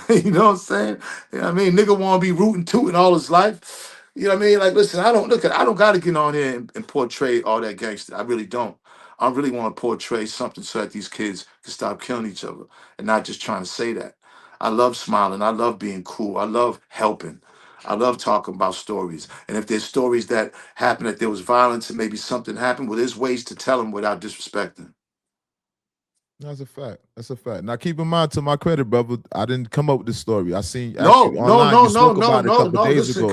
You know what I'm saying? You know what I mean? Nigga want to be rooting tooting all his life. You know what I mean? Like, listen, I don't got to get on here and portray all that gangster. I really don't. I really want to portray something so that these kids can stop killing each other and not just trying to say that. I love smiling. I love being cool. I love helping. I love talking about stories. And if there's stories that happen, that there was violence and maybe something happened, well, there's ways to tell them without disrespecting. That's a fact. That's a fact. Now, keep in mind, to my credit, brother, I didn't come up with this story. I seen No, actually no, online. no, You no, spoke no, about it a no, couple no. days Listen, ago.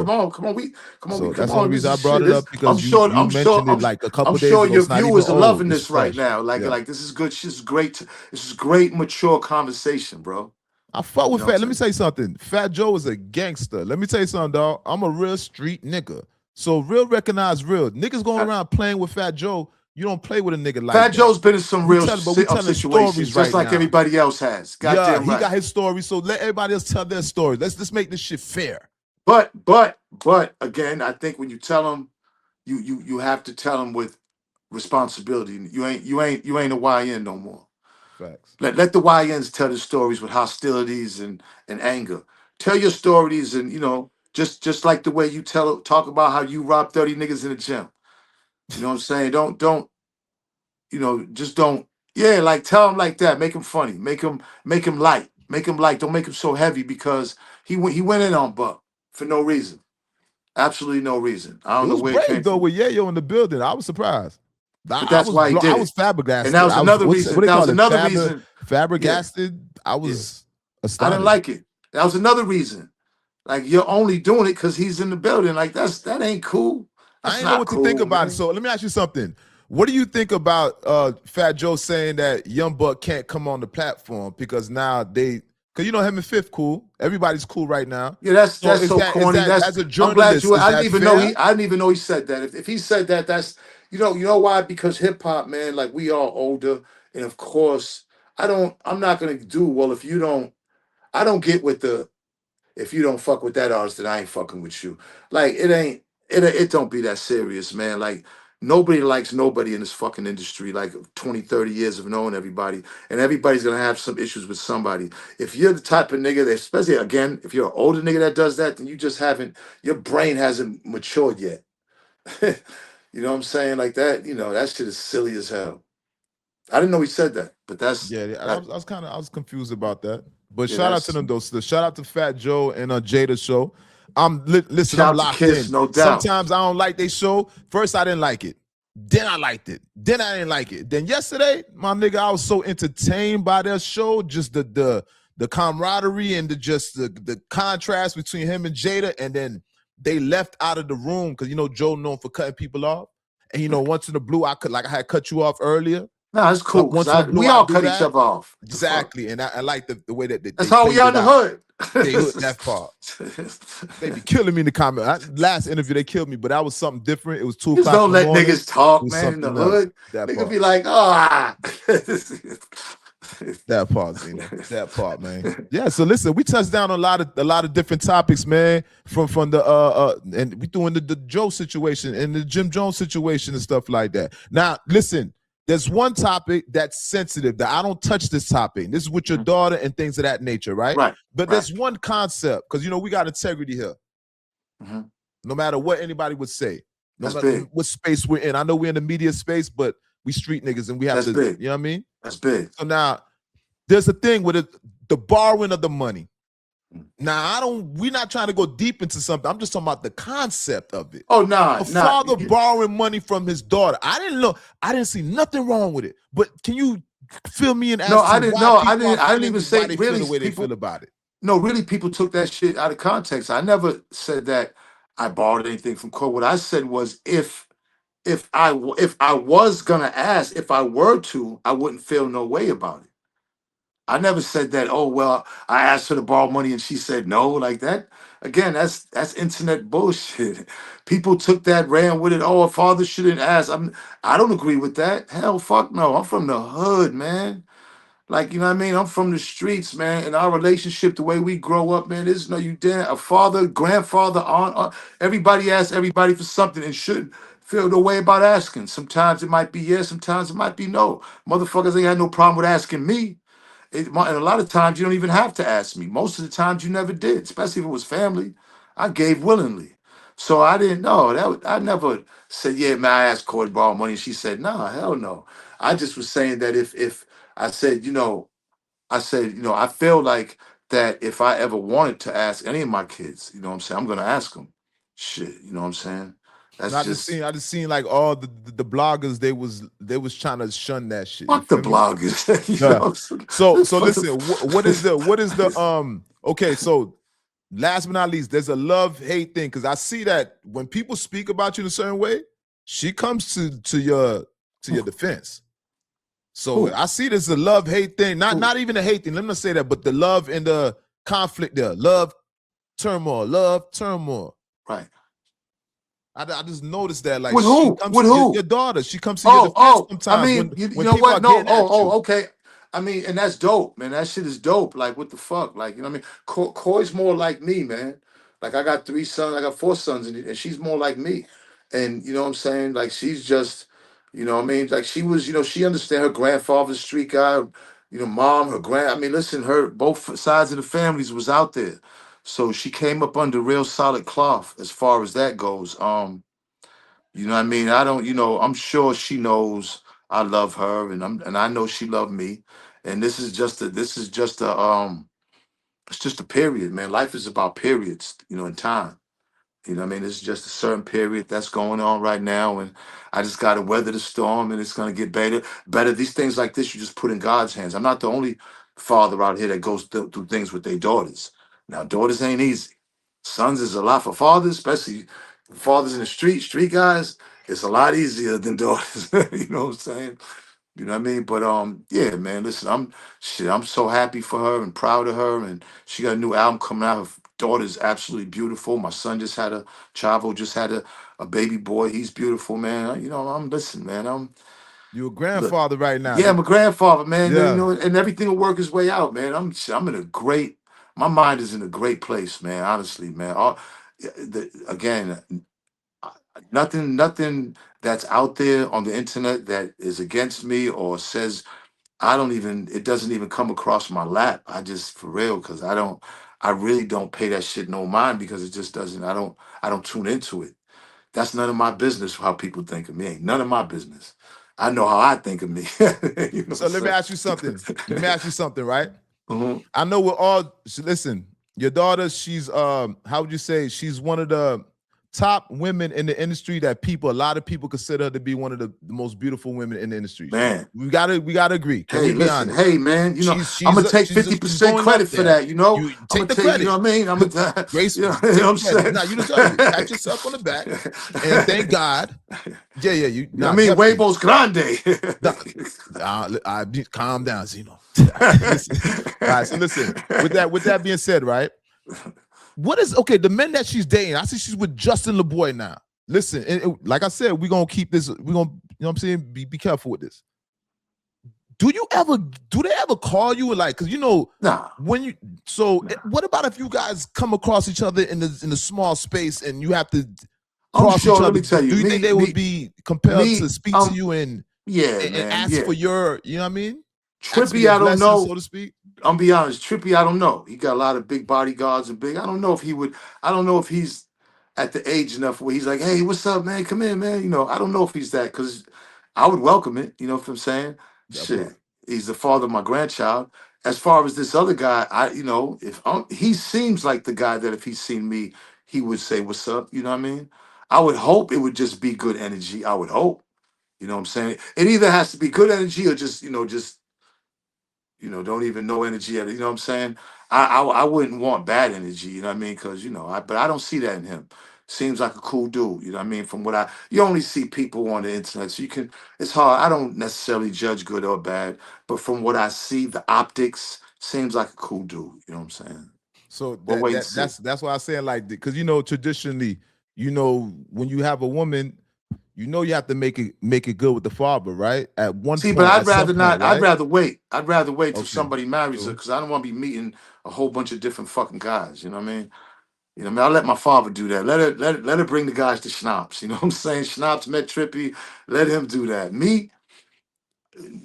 So come that's the only on. This reason I is brought shit. it up I'm because sure, you I'm sure, mentioned it like a I'm couple days sure ago. your It's not even viewers are old. loving It's this right fresh. now. Yeah. Like this is good. This is great. This is great, mature conversation, bro. I fuck You with know what I'm Fat. Let me saying? say something. Fat Joe is a gangster. Let me tell you something, dog. I'm a real street nigga. So real recognize real. Niggas going Uh, around playing with Fat Joe. You don't play with a nigga Fat like that. Joe's been in some real But we telling situations, stories just right like now. everybody else has. Yeah, Goddamn he right. got his story. So let everybody else tell their story. Let's make this shit fair. But again, I think when you tell them, you have to tell them with responsibility. You ain't a YN no more. Facts. Let the YNs tell the stories with hostilities and anger. Tell your stories and just like the way you talk about how you robbed 30 niggas in the gym. You know what I'm saying? Don't just don't. Yeah, like tell him like that. Make him funny. Make him light. Make him light. Don't make him so heavy because he went in on Buck for no reason. Absolutely no reason. I It don't know was where it came brave though from. with Yayo in the building. I was surprised. But that's why he I did was it. And that flabbergasted. was I was another what reason. they That was call it? another reason. Yeah, Flabbergasted. I yeah. was I didn't astonished. like it. That was another reason. Like you're only doing it because he's in the building. Like that ain't cool. I That's didn't know not what to think cool, about it. man. So let me ask you something. What do you think about Fat Joe saying that Young Buck can't come on the platform because now because him and Fifth cool. Everybody's cool right now. Yeah, that's So that's is so that corny. That's as a I'm glad journalist, you. is I didn't that even know fair? he said that. If he said that, that's you know why? Because hip hop, man, like we are older, and of course, I'm not gonna do well if you don't. I don't get with the if you don't fuck with that artist, then I ain't fucking with you. Like it ain't it don't be that serious, man. Like Nobody likes nobody in this fucking industry, like 20, 30 years of knowing everybody. And everybody's gonna have some issues with somebody. If you're the type of nigga that, especially again, if you're an older nigga that does that, then you just haven't, your brain hasn't matured yet. You know what I'm saying? Like that, that shit is silly as hell. I didn't know he said that, but that's Yeah, that. I was confused about that. But Yeah, shout out to that's them though. So shout out to Fat Joe and Jada show. Listen, I'm shout out to locked Kiss, in. no doubt. Sometimes I don't like they show. First I didn't like it. Then I liked it. Then I didn't like it. Then yesterday, my nigga, I was so entertained by their show. Just the camaraderie and the contrast between him and Jada. And then they left out of the room because Joe known for cutting people off. And once in the blue, I had cut you off earlier. No, it's cool. Once in the blue, We I all do cut that. each other off. Exactly, and I like the way that That's they how we played are it in the out. hood. They hood that part. They be killing me in the comment. Last interview, they killed me, but that was something different. It was 2 Just o'clock don't in the let morning. niggas talk, man, in the hood. Nigga be like, oh. That part, Zeno. That part, man. Yeah. So listen, we touched down on a lot of different topics, man. From the and we doing the Joe situation and the Jim Jones situation and stuff like that. Now, listen. There's one topic that's sensitive that I don't touch this topic. This is with your daughter and things of that nature, right? Right. But there's one concept, because we got integrity here. Mm-hmm. No matter what anybody would say, no That's matter big. what space we're in. I know we're in the media space, but we street niggas and we have to, big. you know what I mean? That's big. So now there's a thing with the borrowing of the money. Now we're not trying to go deep into something. I'm just talking about the concept of it. Oh, no. A father borrowing money from his daughter. I didn't see nothing wrong with it. But can you fill me in? I didn't even say they really feel the way people, they feel about it. No, really, people took that shit out of context. I never said that I borrowed anything from Cole. What I said was if I was gonna ask, if I were to, I wouldn't feel no way about it. I never said that, oh, well, I asked her to borrow money and she said no, like that. Again, that's internet bullshit. People took that, ran with it. Oh, a father shouldn't ask. I don't agree with that. Hell, fuck no. I'm from the hood, man. Like, you know what I mean? I'm from the streets, man. And our relationship, the way we grow up, man, there's no, you didn't, a father, grandfather, aunt, everybody asks everybody for something and shouldn't feel no way about asking. Sometimes it might be yes, sometimes it might be no. Motherfuckers ain't had no problem with asking me. And a lot of times you don't even have to ask me. Most of the times you never did, especially if it was family. I gave willingly. So I didn't know. I never said, yeah, man, I asked Corey to borrow money. And she said, no, hell no. I just was saying that if I said, I feel like that if I ever wanted to ask any of my kids, you know what I'm saying, I'm gonna ask them. Shit, you know what I'm saying? That's I just seen like all the bloggers, they was trying to shun that shit. Fuck the bloggers. So listen, what is the okay, so last but not least, there's a love-hate thing, because I see that when people speak about you in a certain way, she comes to your defense. So I see this as a love-hate thing, not even a hate thing. Let me not say that, but the love and the conflict there, love turmoil. Right. I just noticed that, like, with who? With who? Your daughter. She comes to your defense sometimes. I mean, you know what? No, okay. I mean, and that's dope, man. That shit is dope. Like, what the fuck? Like, you know what I mean? Coy's more like me, man. Like, I got 3 sons. I got 4 sons, and she's more like me. And you know what I'm saying? Like, she's just, you know what I mean? Like, she was, she understand her grandfather's street guy, mom, I mean, listen, both sides of the families was out there. So she came up under real solid cloth as far as that goes. You know what I mean? I don't, I'm sure she knows I love her, and I know she loved me. And this is just it's just a period, man. Life is about periods, in time. You know what I mean? It's just a certain period that's going on right now, and I just got to weather the storm, and it's going to get better. Better. These things like this, you just put in God's hands. I'm not the only father out here that goes through things with their daughters. Now, daughters ain't easy. Sons is a lot for fathers, especially fathers in the street guys. It's a lot easier than daughters. You know what I'm saying? You know what I mean? But yeah, man. Listen, I'm so happy for her and proud of her, and she got a new album coming out. Her daughter's absolutely beautiful. My son Chavo just had a baby boy. He's beautiful, man. Listen, man. You're a grandfather right now. Yeah, I'm a grandfather, man. Yeah. And everything will work its way out, man. I'm in a great. My mind is in a great place, man. Honestly, man. Again, Nothing that's out there on the internet that is against me or says it doesn't even come across my lap. I just, for real, because I really don't pay that shit no mind because it just doesn't, I don't tune into it. That's none of my business how people think of me. Ain't none of my business. I know how I think of me. You know So let me ask you something. Let me ask you something, right? Mhm. I know we're all listen. Your daughter, she's how would you say? She's one of the top women in the industry that a lot of people consider her to be one of the most beautiful women in the industry. Man. We gotta agree. Can we be listen, honest? hey man, I'm gonna take 50% going up credit for there. that, you know. You I'm take gonna the take, credit. you know what I mean? I'm gonna Grace, you know take what I'm the credit. saying? Nah, you deserve it. Pat yourself on the back. And thank God. Yeah, you You know what I mean? definitely. Huevos grande. Calm down, Zeno. Listen. All right, so listen. With that being said, right? What is the men that she's dating? I see she's with Justin LeBoy now. Listen, like I said, we're gonna keep this. We're gonna, you know what I'm saying? Be careful with this. Do they ever call you like, because Nah. when you what about if you guys come across each other in a small space and you have to cross sure, each let other? me tell you, do you think they would be compelled to speak to you and ask for your, you know what I mean? Ask for Trippy, your I don't blessing, know. so to speak. I'll be honest, Trippy, I don't know. He got a lot of big bodyguards and big. I don't know if he would. I don't know if he's at the age enough where he's like, "Hey, what's up, man? Come in, man." You know, I don't know if he's that because I would welcome it. You know what I'm saying? That Shit, part. he's the father of my grandchild. As far as this other guy, if he seems like the guy that if he's seen me, he would say, "What's up?" You know what I mean? I would hope it would just be good energy. I would hope. You know what I'm saying? It either has to be good energy or just, don't even know energy at it. You know what I'm saying? I wouldn't want bad energy, you know what I mean? Because, but I don't see that in him. Seems like a cool dude, you know what I mean? From what you only see people on the internet, so it's hard. I don't necessarily judge good or bad, but from what I see, the optics seems like a cool dude, you know what I'm saying? So We'll wait and see. that's why I say like, because traditionally, when you have a woman, you have to make it good with the father, right? At one See, but point, at some point, I'd right? rather wait. I'd rather wait till Okay. somebody marries her True. because I don't want to be meeting a whole bunch of different fucking guys, you know what I mean? You know, what I mean, I'll let my father do that. Let her bring the guys to Schnapps. You know what I'm saying? Schnapps met Trippy. Let him do that. Me,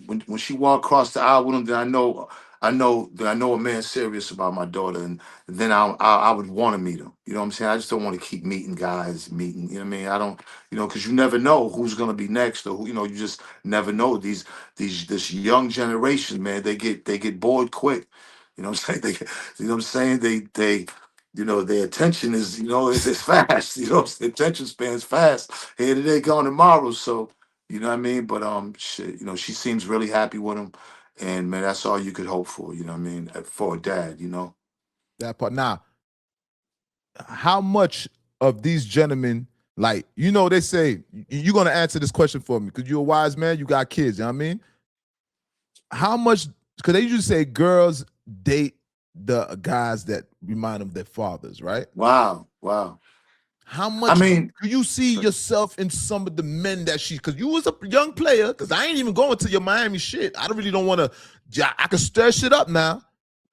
when she walked across the aisle with him, then I know a man serious about my daughter, and then I would want to meet him. You know what I'm saying? I just don't want to keep meeting guys, meeting. You know what I mean? I don't, because you never know who's gonna be next, or who, you just never know. This young generation, man, they get bored quick. You know what I'm saying? You know what I'm saying? Their attention is fast. The attention span's fast. Here today, gone tomorrow. So. You know what I mean? But shit, she seems really happy with him, and man, that's all you could hope for. You know what I mean? For a dad, That part. Now, how much of these gentlemen, like, they say, you're going to answer this question for me because you're a wise man, you got kids, you know what I mean? How much, because they usually say girls date the guys that remind them of their fathers, right? Wow. How much do you see yourself in some of the men that because you was a young player, because I ain't even going to your Miami shit. I really don't want to, I can stir shit up now.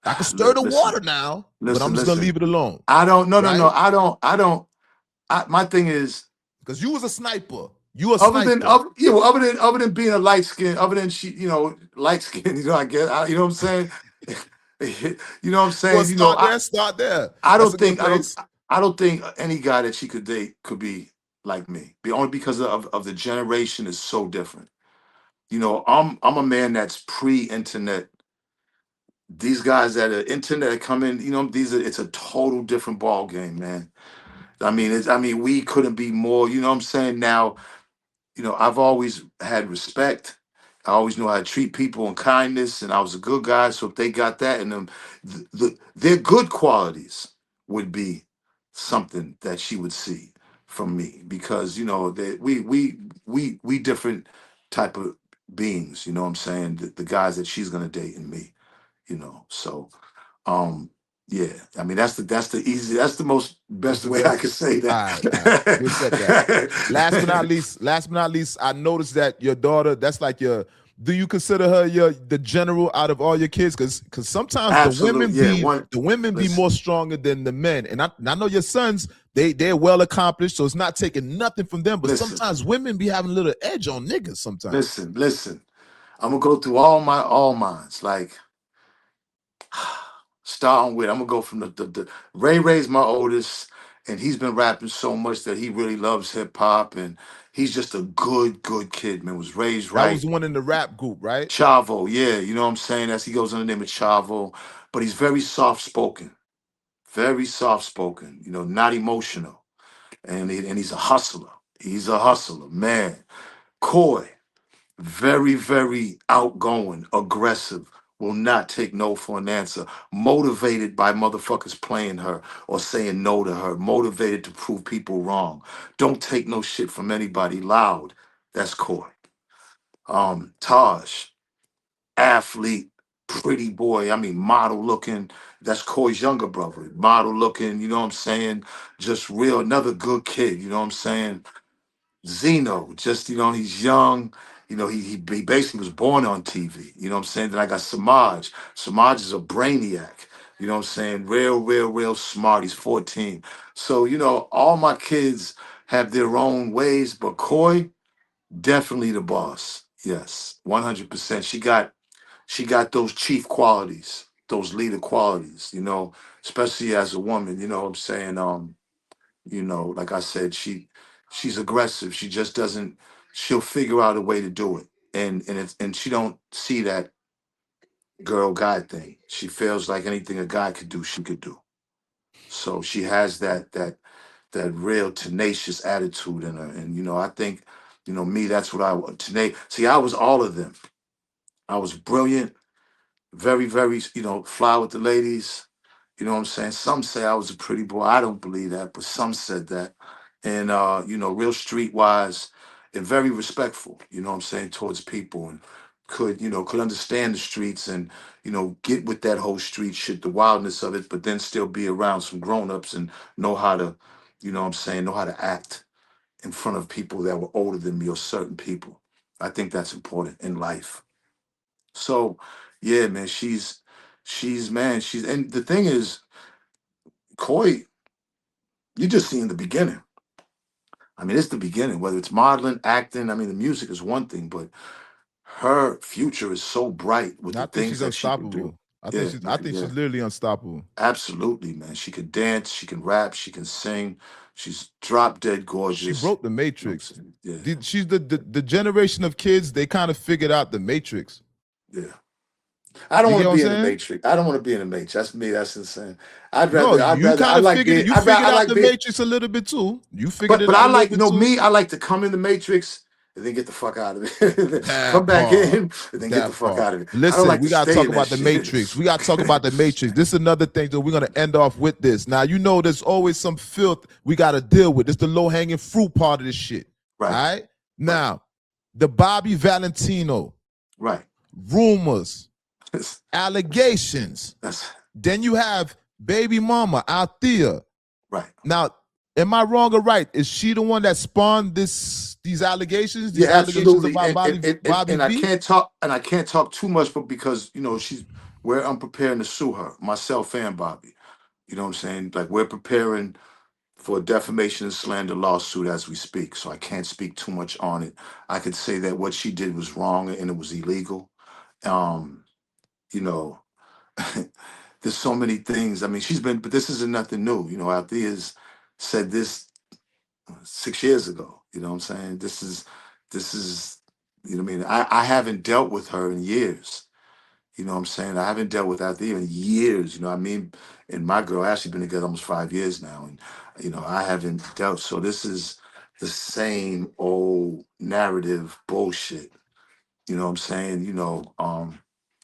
I can stir the water now, but I'm just going to leave it alone. I don't, no, right? no, I don't, my thing is, because you was a sniper. You a other sniper. other than being a light skin, other than light skin, I guess, you know what I'm saying? You know what I'm saying? Well, start there. I don't think any guy that she could date could be like me. Only because of the generation is so different. I'm a man that's pre-internet. These guys that are internet come in, it's a total different ball game, man. We couldn't be more, you know what I'm saying? Now, I've always had respect. I always knew how to treat people in kindness, and I was a good guy. So if they got that in them, their good qualities would be something that she would see from me, because we different type of beings. You know what I'm saying? The guys that she's gonna date and me. So yeah, that's the most best way I could say that. All right. We'll set that. Last but not least, I noticed that your daughter, that's like do you consider her the general out of all your kids? Because sometimes the women be more stronger than the men. And I know your sons, they're well accomplished, so it's not taking nothing from them. But Listen, sometimes women be having a little edge on niggas sometimes. listen. I'm gonna go through all mines. Like starting with, I'm gonna go from the Ray Ray's my oldest, and he's been rapping so much that he really loves hip hop, and he's just a good kid, man. Was raised That was right. the one in the rap group, right? Chavo, yeah, you know what I'm saying? As he goes under the name of Chavo, but he's very soft spoken, you know, not emotional. And he's a hustler. He's a hustler, man. Coi, very outgoing, aggressive, will not take no for an answer. Motivated by motherfuckers playing her or saying no to her. Motivated to prove people wrong. Don't take no shit from anybody. Loud. That's Coi. Taj, athlete, pretty boy. I mean, model looking. That's Coy's younger brother. Model looking, you know what I'm saying? Just real, another good kid, you know what I'm saying? Zeno, just, you know, he's young. You know, he basically was born on TV. You know what I'm saying? Then I got Samaj. Samaj is a brainiac. You know what I'm saying? Real smart. He's 14. So, you know, all my kids have their own ways, but Coi, definitely the boss. Yes, 100%. She got those chief qualities, those leader qualities, you know, especially as a woman, you know what I'm saying? You know, like I said, she's aggressive. She just doesn't, she'll figure out a way to do it. And she don't see that girl guy thing. She feels like anything a guy could do, she could do. So she has that real tenacious attitude in her. And you know, I think, you know, me, that's what I want. See, I was all of them. I was brilliant, very, you know, fly with the ladies. You know what I'm saying? Some say I was a pretty boy. I don't believe that, but some said that. And you know, real streetwise and very respectful, you know what I'm saying, towards people, and could understand the streets, and, you know, get with that whole street shit, the wildness of it, but then still be around some grown-ups and know how to, you know what I'm saying, know how to act in front of people that were older than me or certain people. I think that's important in life. So, yeah, man, she's and the thing is, Coi, you just seeing the beginning. I mean, it's the beginning. Whether it's modeling, acting, I mean, the music is one thing, but her future is so bright with I the think things she's that she can do. unstoppable. I think Yeah, she's I man, think yeah, she's literally unstoppable. absolutely, man. She could dance, she can rap, she can sing. She's drop dead She gorgeous. broke the You know what I'm matrix. saying? Yeah, She's the generation of kids, they kind of figured out the matrix. yeah. I don't You want get to what I'm be in the saying? matrix. I don't want to be in the matrix. That's me. That's insane. No, you I kind of like figured being, it. You figured I out like the being, matrix a little bit too. You figured but it I out a little like, you bit know, too. me, I like to come in the matrix and then get the fuck out of it. Come That back part. in and then get the That fuck part. out of it. I don't Listen, like we to gotta stay talk in that about the shit. matrix. We gotta talk about the matrix. This is another thing that we're gonna end off with this. Now, you know there's always some filth we gotta deal with. This the low-hanging fruit part of this shit. All Right, right. right, Now, the Bobby Valentino right. rumors, That's, allegations. that's Then you have baby mama Althea. right. Now, am I wrong or right? Is she the one that spawned these allegations? Yeah, These allegations absolutely. about Bobby And I V? can't talk, too much, but because, you know, I'm preparing to sue her, myself and Bobby. You know what I'm saying? Like, we're preparing for a defamation and slander lawsuit as we speak. So I can't speak too much on it. I could say that what she did was wrong and it was illegal. Um, you know, there's so many things. I mean, but this isn't nothing new. You know, Althea's said this 6 years ago. You know what I'm saying? This is, you know what I mean? I haven't dealt with her in years. You know what I'm saying? I haven't dealt with Althea in years. You know what I mean? And my girl Ashley been together almost 5 years now. And, you know, I haven't dealt. So this is the same old narrative bullshit. You know what I'm saying?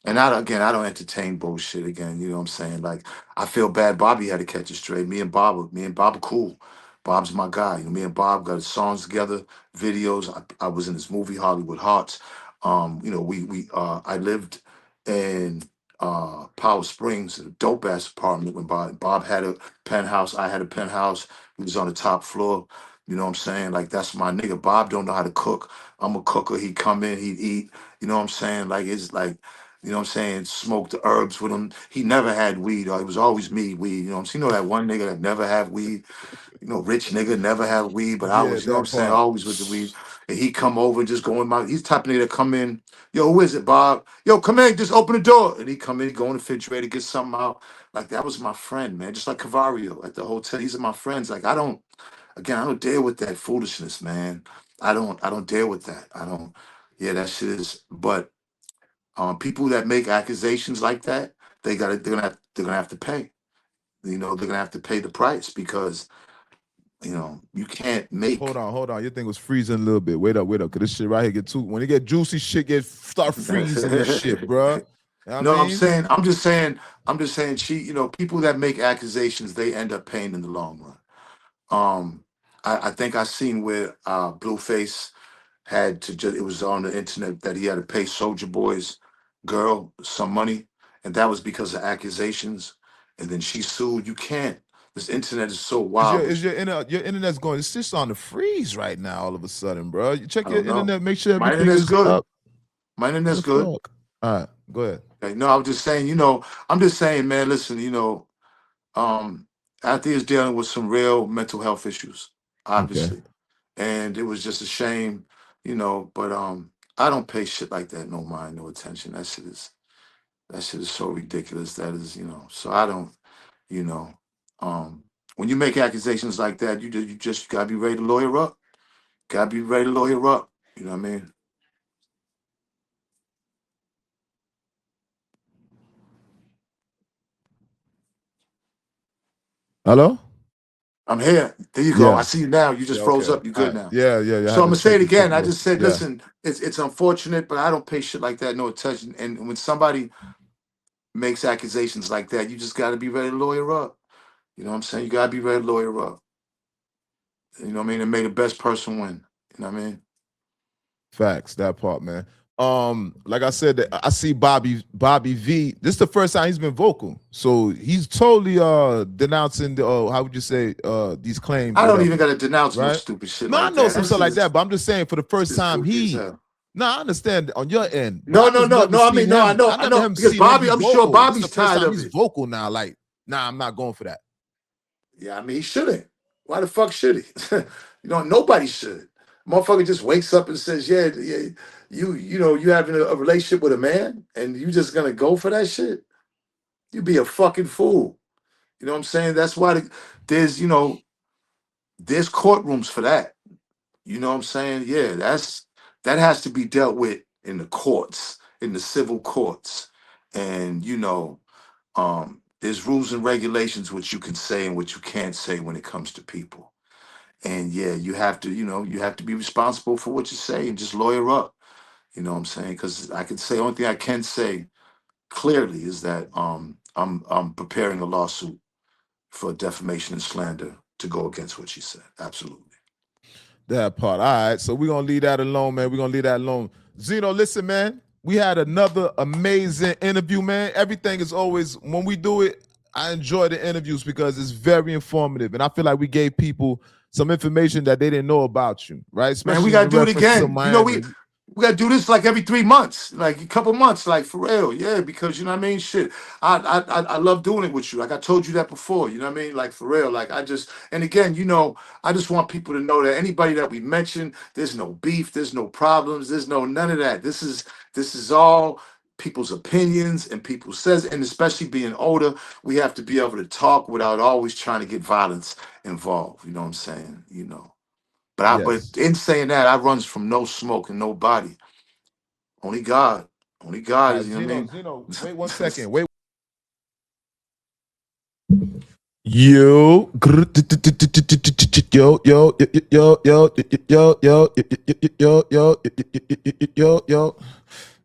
And I don't entertain bullshit again. You know what I'm saying? Like, I feel bad. Bobby had to catch it straight. Me and Bob are cool. Bob's my guy. You know, me and Bob got songs together, videos. I was in this movie, Hollywood Hearts. You know, I lived in Powell Springs, a dope ass apartment when Bob had a penthouse. I had a penthouse. We was on the top floor. You know what I'm saying? Like, that's my nigga. Bob don't know how to cook. I'm a cooker. He'd come in, he'd eat. You know what I'm saying? Like, it's like, you know what I'm saying? Smoke the herbs with him. He never had weed. Or it was always me, weed. You know what I'm saying? You know that one nigga that never had weed? rich nigga, never had weed, but I Yeah, was, what I'm that saying, part. always with the weed. And he come over and just go in he's the type of nigga that come in, yo, who is it, Bob? Yo, come in, just open the door. And he come in, go in the refrigerator, get something out. Like, that was my friend, man. Just like Cavario at the hotel. These are my friends. Like, I don't deal with that foolishness, man. I don't deal with that. That shit is, but people that make accusations like that, they're gonna have to pay. They're gonna have to pay the price because you can't make. Hold on. Your thing was freezing a little bit. Wait up. Cause this shit right here get too. When it get juicy, shit start freezing and shit, bro. You know what No, I mean? I'm just saying, people that make accusations, they end up paying in the long run. I think I seen where Blueface had to just, it was on the internet that he had to pay Soldier Boy's girl some money, and that was because of accusations. And then she sued. You can't. This internet is so wild. Your internet's going? It's just on the freeze right now. All of a sudden, bro. You check I your don't know. internet. Make sure My everything internet's is good. up. My internet's good. All right, go ahead. Okay, no, I was just saying. I'm just saying, man. Listen, Althea is dealing with some real mental health issues, obviously, and it was just a shame, But I don't pay shit like that no mind, no attention. That shit is so ridiculous. That is, So I don't, you know, when you make accusations like that, you just gotta be ready to lawyer up. Gotta be ready to lawyer up. You know what I mean? Hello? I'm here. There you go. I see you now. You just froze up. You good now. Yeah. So I'm gonna say it again. I just said, listen, it's unfortunate, but I don't pay shit like that no attention. And when somebody makes accusations like that, you just got to be ready to lawyer up. You know what I'm saying? You got to be ready to lawyer up. You know what I mean? And may the best person win. You know what I mean? Facts, that part, man. Like I said, I see Bobby V. This is the first time he's been vocal, so he's totally denouncing the how would you say these claims. I don't even got to denounce no stupid shit. No, like I know that. some stuff like that, but I'm just saying for the first time No, I understand on your end. No. I know. Because Bobby, I'm sure Bobby's tired of it. He's vocal now. Like, nah, I'm not going for that. Yeah, I mean, he shouldn't. Why the fuck should he? Nobody should. Motherfucker just wakes up and says, yeah, you having a relationship with a man and you just gonna go for that shit? You be a fucking fool. You know what I'm saying? That's why there's courtrooms for that. You know what I'm saying? Yeah, that has to be dealt with in the courts, in the civil courts. And there's rules and regulations what you can say and what you can't say when it comes to people. And yeah, you have to be responsible for what you say and just lawyer up. You know what I'm saying? Because only thing I can say clearly is that I'm preparing a lawsuit for defamation and slander to go against what she said. Absolutely. That part. All right. So we're gonna leave that alone, man. We're gonna leave that alone. Zeno, listen, man. We had another amazing interview, man. Everything is always when we do it, I enjoy the interviews because it's very informative. And I feel like we gave people some information that they didn't know about you, right? Especially man, we gotta do it again. We gotta do this like every 3 months, like a couple months, like for real, yeah. Because you know what I mean. Shit, I love doing it with you. Like I told you that before. You know what I mean. Like for real. Like and again, I just want people to know that anybody that we mention, there's no beef, there's no problems, there's none of that. This is all people's opinions and people says, and especially being older, we have to be able to talk without always trying to get violence involved. You know what I'm saying? But but in saying that, I runs from no smoke and nobody. Only God. Only God is, you know what I mean? Zeno, wait 1 second. Wait. Yo, yo.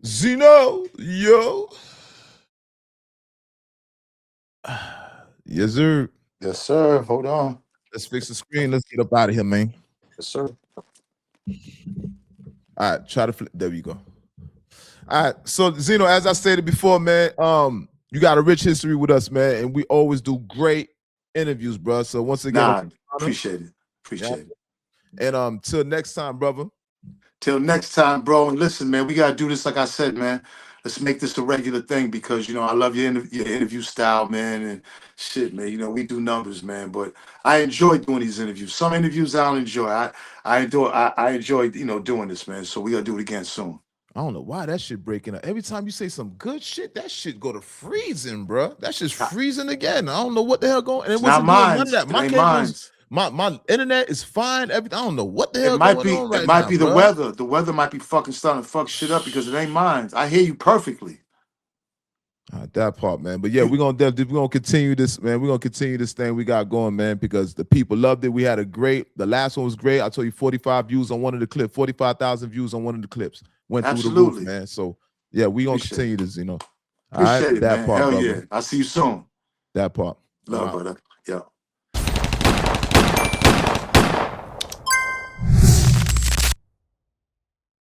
Zeno, yo. Yes, sir. Yes, sir. Hold on. Let's fix the screen. Let's get up out of here, man. Yes, sir. All right, try to flip. There we go. All right, so Zeno, as I stated before, man, you got a rich history with us, man, and we always do great interviews, bro. So once again, appreciate it. And till next time, brother. Till next time, bro. And listen, man, we gotta do this like I said, man. let's make this a regular thing because you know I love your interview style, man, and shit, man. You know we do numbers, man, but I enjoy doing these interviews. Some interviews I don't enjoy. I enjoy you know doing this, man. So we gotta do it again soon. I don't know why that shit breaking up. Every time you say some good shit, that shit go to freezing, bro. That shit's freezing again. I don't know what the hell going. And it wasn't doing none of that. My cables, my internet is fine. Everything. I don't know what the hell going on right now. It might be the bro. weather. The weather might be starting to fuck shit up because it ain't mine. I hear you perfectly. That part, man. But yeah, we're gonna continue this, man. We're gonna continue this thing we got going, man, because the people loved it. We had the last one was great. I told you 45 views on one of the clips, 45,000 views on one of the clips. Went through the roof, man. So yeah, we gonna continue this, you know. Appreciate it, that man. part, Hell brother. yeah. I'll see you soon. That part. Love, brother. Yeah.